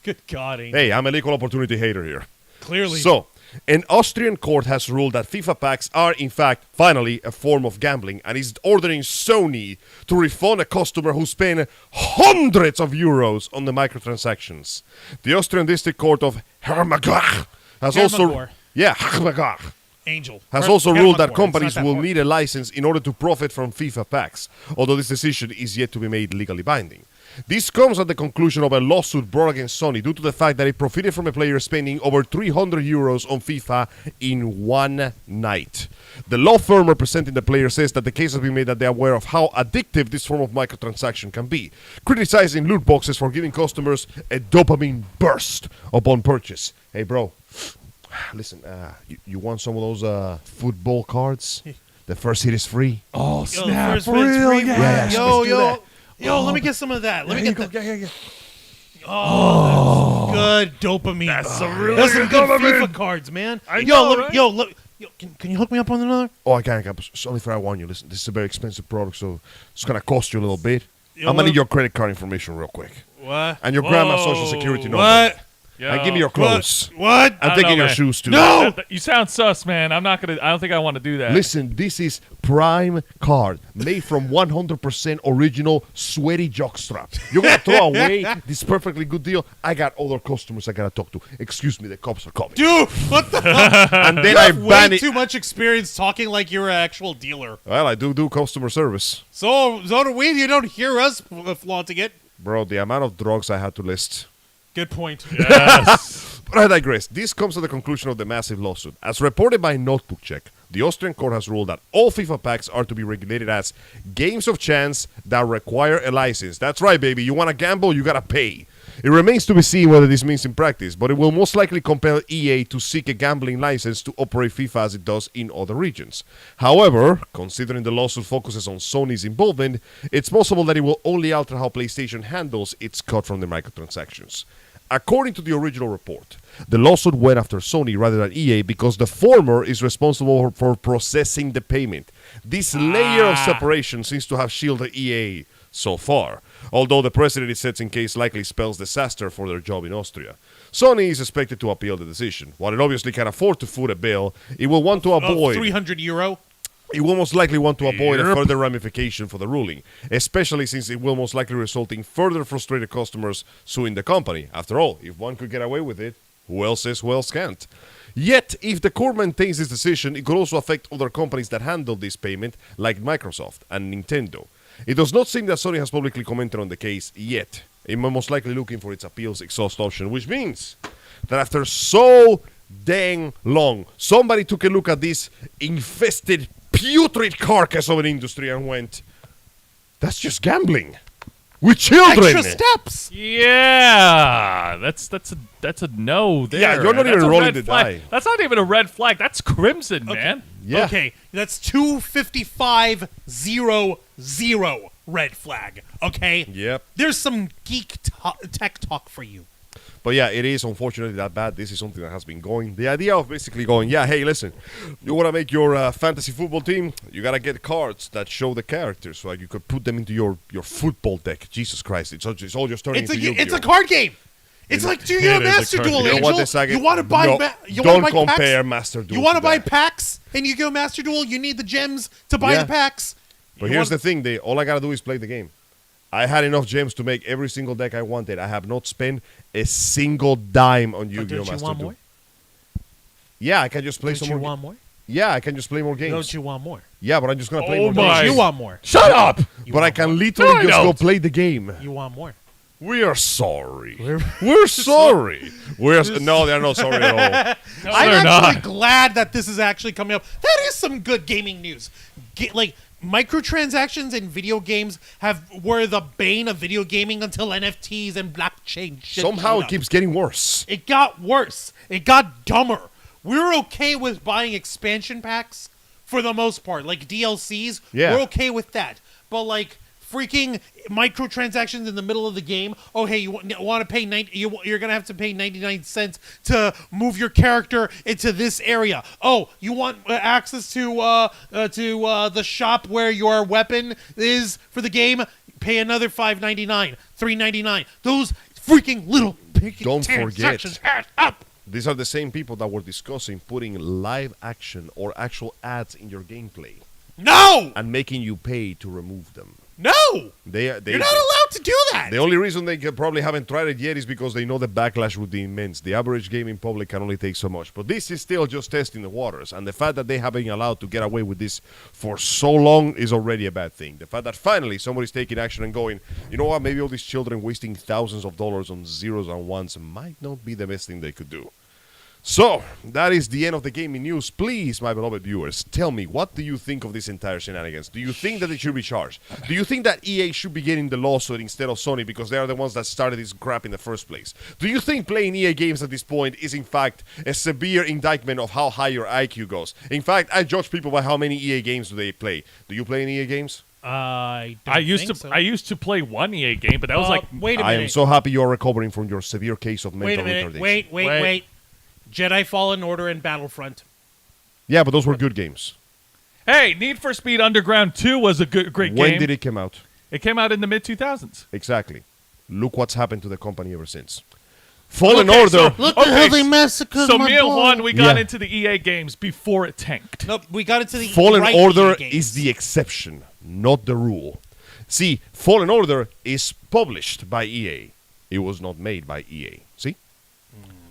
Good God, Angel. Hey, I'm an equal opportunity hater here. Clearly. So, an Austrian court has ruled that FIFA packs are, in fact, finally a form of gambling, and is ordering Sony to refund a customer who spent hundreds of euros on the microtransactions. The Austrian District Court of Hermagach has also... Yeah, Hermagach. Angel. Has also ruled that Hermagor. companies It's not that will hard. need a license in order to profit from FIFA packs, although this decision is yet to be made legally binding. This comes at the conclusion of a lawsuit brought against Sony due to the fact that it profited from a player spending over 300 euros on FIFA in one night. The law firm representing the player says that the case has been made that they are aware of how addictive this form of microtransaction can be, criticizing loot boxes for giving customers a dopamine burst upon purchase. Hey, bro. Listen, you want some of those football cards? The first hit is free. Oh, Yo, snap. first For minute real? free, Yeah. bro. Yes, Yo, let's do yo. that. Yo, let me get some of that. Let me get that. Yeah. Oh, that's good dopamine. That's some really That's some good good dopamine. FIFA cards, man. I know, right? Yo, can you hook me up on another? Oh, I can't. It's only for I warn you. Listen, this is a very expensive product, so it's going to cost you a little bit. Yo, I'm going to what- need your credit card information real quick. What? And your grandma's social security number. What? And give me your clothes. What? I'm don't taking know, your man. shoes, too. No! You sound sus, man. I don't think I want to do that. Listen, this is prime card made from 100% original sweaty jockstrap. You're going to throw away this perfectly good deal? I got other customers I got to talk to. Excuse me, the cops are coming. Dude, what the hell? And then You I have ban way it. too much experience talking like you're an actual dealer. Well, I do customer service. So do we. You don't hear us flaunting it. Bro, the amount of drugs I had to list. Good point. Yes. But I digress. This comes to the conclusion of the massive lawsuit. As reported by Notebook Check, the Austrian court has ruled that all FIFA packs are to be regulated as games of chance that require a license. That's right, baby. You want to gamble, you got to pay. It remains to be seen whether this means in practice, but it will most likely compel EA to seek a gambling license to operate FIFA as it does in other regions. However, considering the lawsuit focuses on Sony's involvement, it's possible that it will only alter how PlayStation handles its cut from the microtransactions. According to the original report, the lawsuit went after Sony rather than EA because the former is responsible for processing the payment. This layer of separation seems to have shielded EA so far, although the precedent it sets in case likely spells disaster for their job in Austria. Sony is expected to appeal the decision. While it obviously can afford to foot a bill, it will want to avoid... 300 euro. It will most likely want to avoid a Yep. further ramification for the ruling, especially since it will most likely result in further frustrated customers suing the company. After all, if one could get away with it, who else is, who else can't? Yet, if the court maintains this decision, it could also affect other companies that handle this payment, like Microsoft and Nintendo. It does not seem that Sony has publicly commented on the case yet. It may most likely looking for its appeals exhaust option, which means that after so dang long, somebody took a look at this infested, putrid carcass of an industry and went, that's just gambling. With children. Extra steps. Yeah, that's a no there. Yeah, you're not That's even a rolling red the flag. die. That's not even a red flag. That's crimson, man. Yeah. Okay, that's 255-0-0 red flag. Okay. Yep. There's some geek tech talk for you. But yeah, it is unfortunately that bad. This is something that has been going. The idea of basically going, yeah, hey, listen, you want to make your fantasy football team? You got to get cards that show the characters so you could put them into your football deck. Jesus Christ, it's all just turning It's into Yu-Gi-Oh. a card game. It's like, do you get a It is a Master curse. Duel, You know Angel? what, this You want to buy no, you don't wanna buy compare packs? Master Duel You want to to buy that. packs and you go Master Duel, you need the gems to buy Yeah. the packs. But You here's the want- thing: all I gotta do is play the game. I had enough gems to make every single deck I wanted. I have not spent a single dime on But Yu-Gi-Oh! don't you Master want Duel. more? Yeah, I can just play Don't some you more. want more? Yeah, I can just play more games. Don't you want more? Yeah, but I'm just gonna play Oh more my. games. You want more? Shut up! But I can literally No, I just go don't. play the game. You want more? We are sorry. We're sorry. No, they're not sorry at all. No, I'm they're actually not. glad that this is actually coming up. That is some good gaming news. Like microtransactions in video games were the bane of video gaming until NFTs and blockchain shit Somehow showed it up. keeps getting worse. It got worse. It got dumber. We're okay with buying expansion packs for the most part, like DLCs. Yeah. We're okay with that. But like freaking microtransactions in the middle of the game. Oh, hey, you want to pay you're gonna have to pay 99 cents to move your character into this area. Oh, you want access to the shop where your weapon is for the game? Pay another $5.99, $3.99. Those freaking little Don't transactions forget. add up. These are the same people that were discussing putting live action or actual ads in your gameplay No, and making you pay to remove them. no, They you're not allowed to do that. The only reason they probably haven't tried it yet is because they know the backlash would be immense. The average gaming public can only take so much. But this is still just testing the waters. And the fact that they have been allowed to get away with this for so long is already a bad thing. The fact that finally somebody's taking action and going, you know what, maybe all these children wasting thousands of dollars on zeros and ones might not be the best thing they could do. So, that is the end of the gaming news. Please, my beloved viewers, tell me, what do you think of this entire shenanigans? Do you think that it should be charged? Do you think that EA should be getting the lawsuit instead of Sony because they are the ones that started this crap in the first place? Do you think playing EA games at this point is in fact a severe indictment of how high your IQ goes? In fact, I judge people by how many EA games do they play. Do you play any EA games? I used to play one EA game, but that was like wait a I minute. am so happy you are recovering from your severe case of Wait mental a minute. retardation. Wait. Jedi Fallen Order and Battlefront. Yeah, but those were good games. Hey, Need for Speed Underground 2 was a great game. When did it come out? It came out in the mid 2000s. Exactly. Look what's happened to the company ever since. Fallen Okay, Order. so- Look Okay, at how they massacred So my me and boy. Juan, we got Yeah. into the EA games before it tanked. Nope, we got into the Fallen right Order EA games. is the exception, not the rule. See, Fallen Order is published by EA. It was not made by EA. See?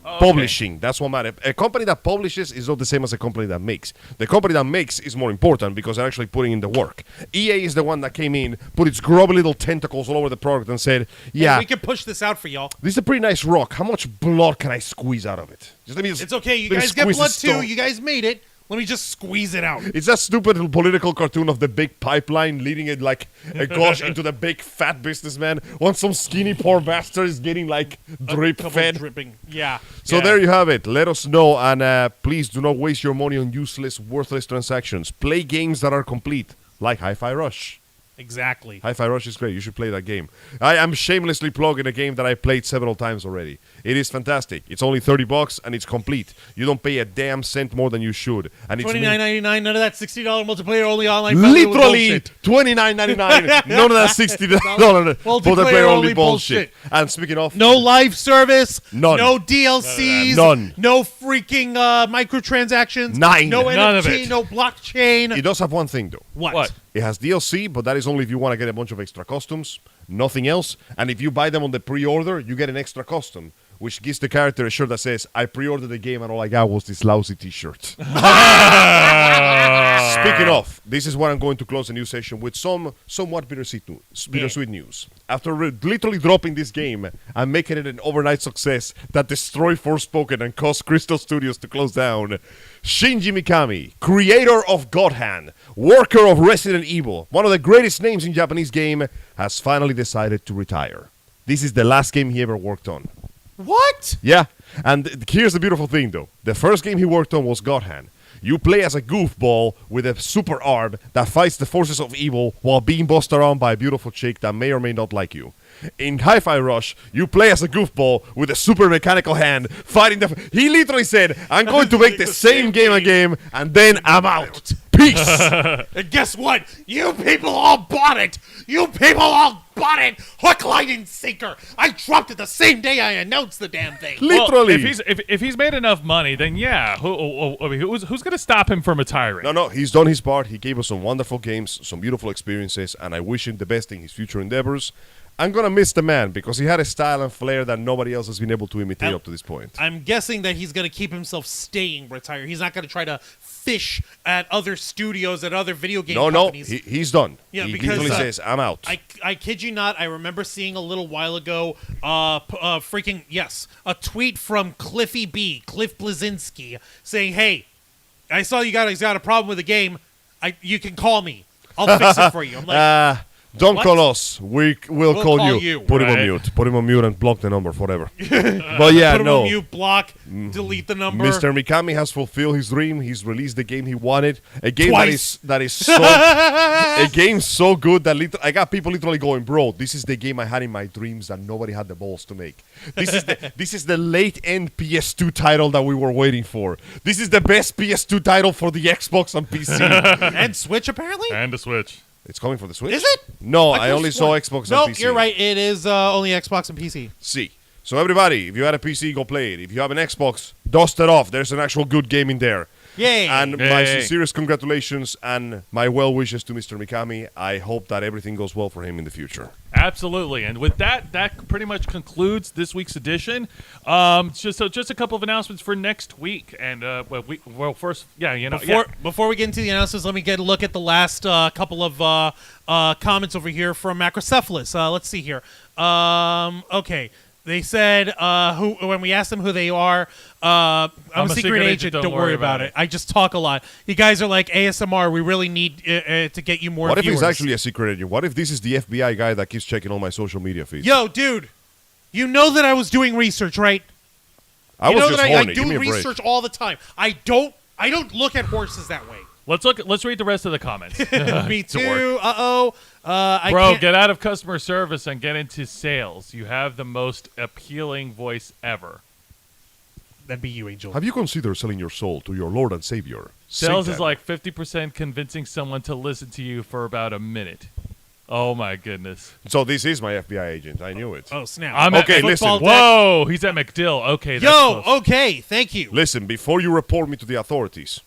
Oh, okay. Publishing, that's what matters. A company that publishes is not the same as a company that makes. The company that makes is more important because they're actually putting in the work. EA is the one that came in, put its grubby little tentacles all over the product and said, yeah, We can push this out for y'all. this is a pretty nice rock. How much blood can I squeeze out of it? Just let me It's okay. You let me guys get squeeze blood this too. stone. You guys made it. Let me just squeeze it out. It's that stupid little political cartoon of the big pipeline leading it like a gosh into the big fat businessman while some skinny poor bastard is getting like drip Couple fed. dripping. Yeah. So Yeah. there you have it. Let us know, and please do not waste your money on useless, worthless transactions. Play games that are complete, like Hi-Fi Rush. Exactly. Hi-Fi Rush is great. You should play that game. I am shamelessly plugging a game that I played several times already. It is fantastic. It's only $30 and it's complete. You don't pay a damn cent more than you should. And it's $29.99. None of that $60 multiplayer only online. friendly with literally bullshit. $29.99. None of that $60 multiplayer only bullshit. And speaking of, No live service. None. No DLCs. None. No freaking microtransactions. Nine. No None of NFT. it. No blockchain. it does have one thing though. What? It has DLC, but that is only if you want to get a bunch of extra costumes. Nothing else. And if you buy them on the pre-order, you get an extra costume, which gives the character a shirt that says, I pre-ordered the game and all I got was this lousy t-shirt. Speaking of, this is where I'm going to close the news session with somewhat bittersweet news. After literally dropping this game and making it an overnight success that destroyed Forspoken and caused Crystal Studios to close down, Shinji Mikami, creator of God Hand, worker of Resident Evil, one of the greatest names in Japanese game, has finally decided to retire. This is the last game he ever worked on. What? Yeah, and here's the beautiful thing though. The first game he worked on was God Hand. You play as a goofball with a super arm that fights the forces of evil while being bossed around by a beautiful chick that may or may not like you. In Hi-Fi Rush, you play as a goofball with a super mechanical hand fighting the... He literally said, I'm going to make the same game again, and then I'm out. Peace. And guess what? You people all bought it. You people all bought it. Hook, line, and sinker. I dropped it the same day I announced the damn thing. Literally. Well, if he's made enough money, then yeah, who's going to stop him from retiring? No, he's done his part. He gave us some wonderful games, some beautiful experiences, and I wish him the best in his future endeavors. I'm going to miss the man because he had a style and flair that nobody else has been able to imitate up to this point. I'm guessing that he's going to keep himself staying retired. He's not going to try to fish at other studios, at other video game companies. No, he's done. Yeah, he because, usually says, I'm out. I kid you not, I remember seeing a little while ago a tweet from Cliff Blazinski, saying, hey, I saw you guys got a problem with the game. You can call me. I'll fix it for you. I'm like, don't what? call us. We'll call you. Put him on mute. Put him on mute and block the number forever. But yeah, put him no. on mute, block, delete the number. Mr. Mikami has fulfilled his dream. He's released the game he wanted. A game Twice. that is so a game so good that I got people literally going, bro, this is the game I had in my dreams that nobody had the balls to make. This is the late end PS2 title that we were waiting for. This is the best PS2 title for the Xbox and PC. And Switch, apparently? And the Switch. It's coming for the Switch? Is it? No, I I only saw Xbox and PC. No, you're right. It is only Xbox and PC. See. So everybody, if you had a PC, go play it. If you have an Xbox, dust it off. There's an actual good game in there. Yay. And my sincerest congratulations and my well wishes to Mr. Mikami. I hope that everything goes well for him in the future. Absolutely. And with that pretty much concludes this week's edition. Just a couple of announcements for next week. And first, Before we get into the announcements, let me get a look at the last couple of comments over here from Macrocephalus. Let's see here. Okay. They said when we asked them who they are, I'm a secret agent. Don't worry about it. I just talk a lot. You guys are like ASMR. We really need to get you more What viewers. if he's actually a secret agent? What if this is the FBI guy that keeps checking all my social media feeds? Yo, dude, you know that I was doing research, right? I was just horny. I Give me do a break. research all the time. I don't look at horses that way. Let's read the rest of the comments. Me too. Bro, get out of customer service and get into sales. You have the most appealing voice ever. That'd be you, Angel. Have you considered selling your soul to your Lord and Savior? Sales is Satan? like 50% convincing someone to listen to you for about a minute. Oh my goodness. So this is my FBI agent. I knew it. Oh, snap. I'm Okay, at listen. Whoa, he's at McDill. Okay, that's Yo, close. okay, thank you. Listen, before you report me to the authorities,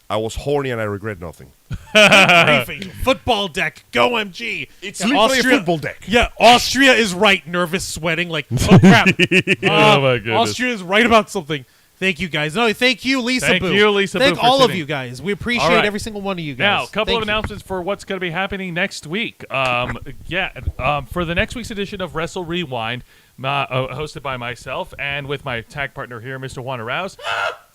I was horny and I regret nothing. Briefing. Football deck. Go MG. It's literally a football deck. Yeah, Austria is right. Nervous sweating like, oh crap. Oh my goodness. Austria is right about something. Thank you guys. No, thank you, Lisa Thank Boo. you, Lisa Thank Boo, for all of tuning. you guys. We appreciate All right. every single one of you guys. Now, a couple Thank of you. announcements for what's going to be happening next week. For the next week's edition of Wrestle Rewind, hosted by myself and with my tag partner here, Mr. Juan Arouse,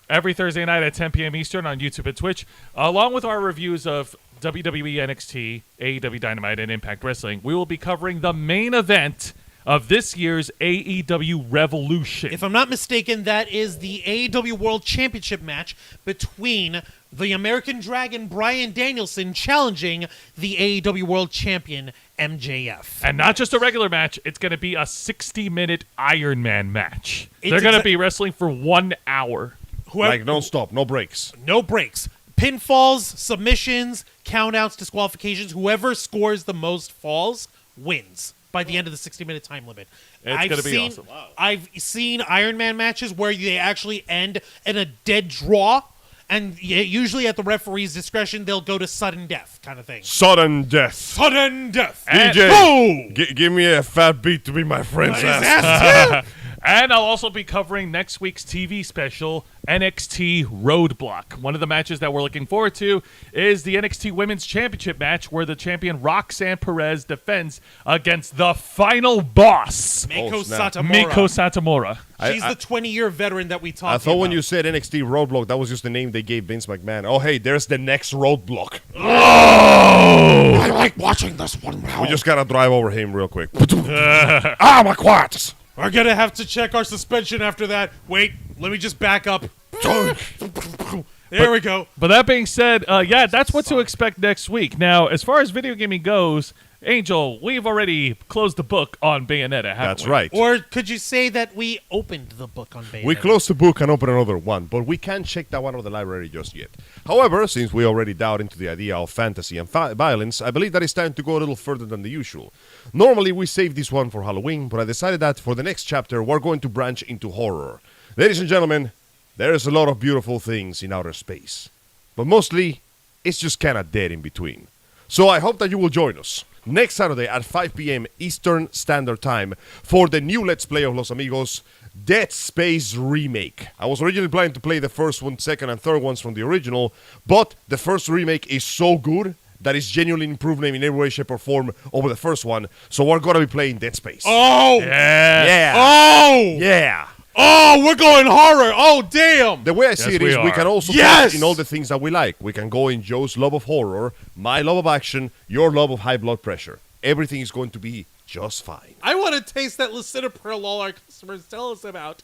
every Thursday night at 10 p.m. Eastern on YouTube and Twitch, along with our reviews of WWE NXT, AEW Dynamite, and Impact Wrestling, we will be covering the main event of this year's AEW Revolution. If I'm not mistaken, that is the AEW World Championship match between the American Dragon Bryan Danielson challenging the AEW World Champion MJF. And not just a regular match, it's going to be a 60-minute Iron Man match. It's They're going to be wrestling for 1 hour. Like non-stop, no breaks. No breaks. Pinfalls, submissions, countouts, disqualifications. Whoever scores the most falls wins by the end of the 60-minute time limit. It's going to be awesome. Wow. I've seen Iron Man matches where they actually end in a dead draw, and usually at the referee's discretion, they'll go to sudden death kind of thing. Sudden death. Sudden death. DJ, give me a fat beat to be my friend's ass. And I'll also be covering next week's TV special, NXT Roadblock. One of the matches that we're looking forward to is the NXT Women's Championship match where the champion Roxanne Perez defends against the final boss, Mako snap. Satomura. Miko Satomura. She's the 20-year veteran that we talked about. I thought when you said NXT Roadblock, that was just the name they gave Vince McMahon. Oh, hey, there's the next Roadblock. Oh! I like watching this one now. We just gotta drive over him real quick. My quads! We're going to have to check our suspension after that. Wait, let me just back up. There we go. But that being said, that's what to expect next week. Now, as far as video gaming goes, Angel, we've already closed the book on Bayonetta, haven't That's we? right. Or could you say that we opened the book on Bayonetta? We closed the book and opened another one, but we can't check that one out of the library just yet. However, since we already delved into the idea of fantasy and violence, I believe that it's time to go a little further than the usual. Normally, we save this one for Halloween, but I decided that for the next chapter, we're going to branch into horror. Ladies and gentlemen, there's a lot of beautiful things in outer space, but mostly, it's just kind of dead in between. So I hope that you will join us next Saturday at 5 p.m. Eastern Standard Time for the new Let's Play of Los Amigos, Dead Space Remake. I was originally planning to play the first one, second, and third ones from the original, but the first remake is so good that it's genuinely improved in every way, shape, or form over the first one, so we're going to be playing Dead Space. Oh! Yeah. Oh! Yeah! Oh, we're going horror! Oh, damn! The way I see it is we can also Yes! touch in all the things that we like. We can go in Joe's love of horror, my love of action, your love of high blood pressure. Everything is going to be just fine. I want to taste that lisinopril all our customers tell us about.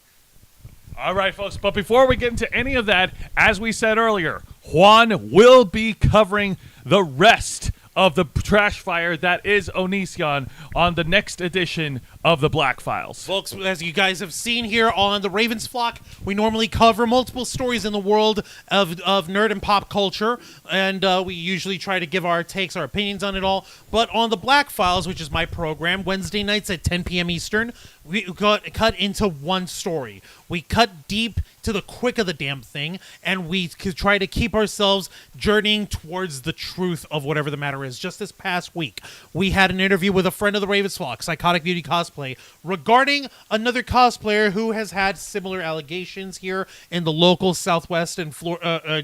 All right, folks, but before we get into any of that, as we said earlier, Juan will be covering the rest of the trash fire that is Onision on the next edition of the Black Files. Folks, as you guys have seen here on the Ravens Flock, we normally cover multiple stories in the world of nerd and pop culture, and we usually try to give our takes, our opinions on it all. But on the Black Files, which is my program, Wednesday nights at 10 p.m. Eastern, we got cut into one story. We cut deep to the quick of the damn thing, and we try to keep ourselves journeying towards the truth of whatever the matter is. Just this past week, we had an interview with a friend of the Ravens Flock, Psychotic Beauty Cosplay, regarding another cosplayer who has had similar allegations here in the local Southwest and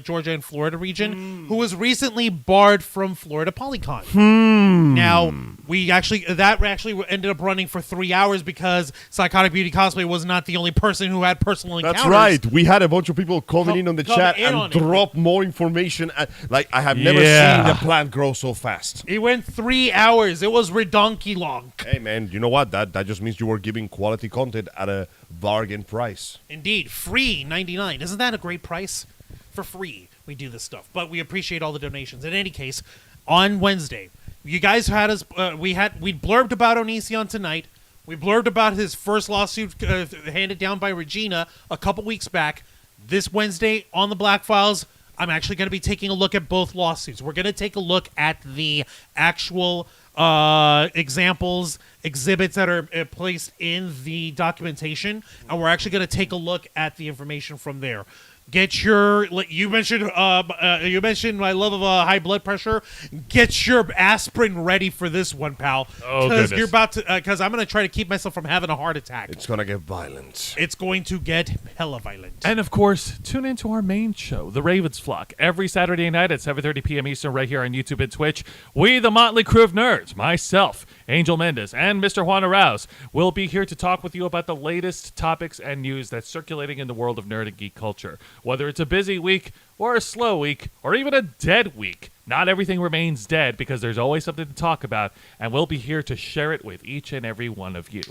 Georgia and Florida region, who was recently barred from Florida Polycon. Now, that actually ended up running for 3 hours because Psychotic Beauty Cosplay was not the only person who had personal encounters. That's right. We had a bunch of people coming in on the chat and drop more information. Like, I have never seen a plant grow so fast. It went 3 hours. It was redonky long. Hey, man, you know what? That just means you were giving quality content at a bargain price. Indeed. Free $99. Isn't that a great price? For free, we do this stuff. But we appreciate all the donations. In any case, on Wednesday, you guys had us. We blurbed about Onision tonight. We blurbed about his first lawsuit handed down by Regina a couple weeks back. This Wednesday on the Black Files, I'm actually going to be taking a look at both lawsuits. We're going to take a look at the actual examples, exhibits that are placed in the documentation, and we're actually going to take a look at the information from there. Get your. You mentioned my love of high blood pressure. Get your aspirin ready for this one, pal. Oh, because goodness. you're about to. Because I'm going to try to keep myself from having a heart attack. It's gonna get violent. It's going to get hella violent. And of course, tune into our main show, The Ravens Flock, every Saturday night at 7:30 p.m. Eastern, right here on YouTube and Twitch. We, the motley crew of nerds, myself, Angel Mendez, and Mr. Juan Arauz, will be here to talk with you about the latest topics and news that's circulating in the world of nerd and geek culture. Whether it's a busy week or a slow week or even a dead week, not everything remains dead because there's always something to talk about, and we'll be here to share it with each and every one of you.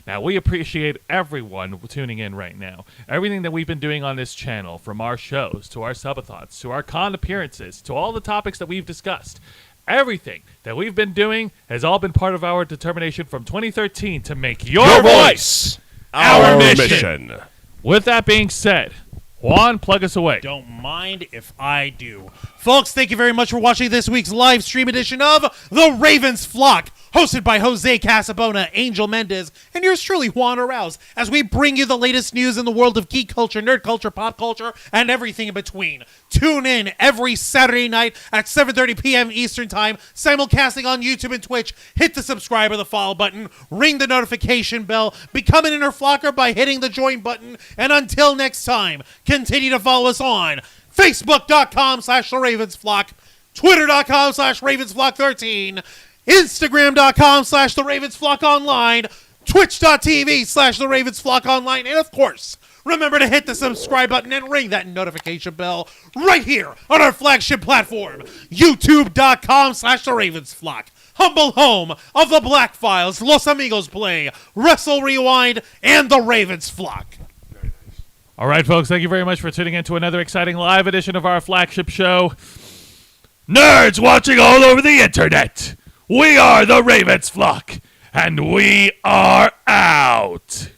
Now, we appreciate everyone tuning in right now. Everything that we've been doing on this channel, from our shows to our subathons to our con appearances to all the topics that we've discussed, everything that we've been doing has all been part of our determination from 2013 to make your voice our mission. With that being said, Juan, plug us away. Don't mind if I do. Folks, thank you very much for watching this week's live stream edition of The Ravens Flock, hosted by Jose Casabona, Angel Mendez, and yours truly, Juan Arauz, as we bring you the latest news in the world of geek culture, nerd culture, pop culture, and everything in between. Tune in every Saturday night at 7:30 p.m. Eastern Time, simulcasting on YouTube and Twitch. Hit the subscribe or the follow button, ring the notification bell, become an inner flocker by hitting the join button, and until next time, continue to follow us on Facebook.com/TheRavensFlock, Twitter.com/RavensFlock13, Instagram.com/TheRavensFlockOnline, Twitch.tv/TheRavensFlockOnline, and of course, remember to hit the subscribe button and ring that notification bell right here on our flagship platform, YouTube.com/TheRavensFlock, humble home of the Black Files, Los Amigos Play, Wrestle Rewind, and The Ravens Flock. All right, folks, thank you very much for tuning in to another exciting live edition of our flagship show. Nerds watching all over the internet, We are the Ravens flock, and we are out.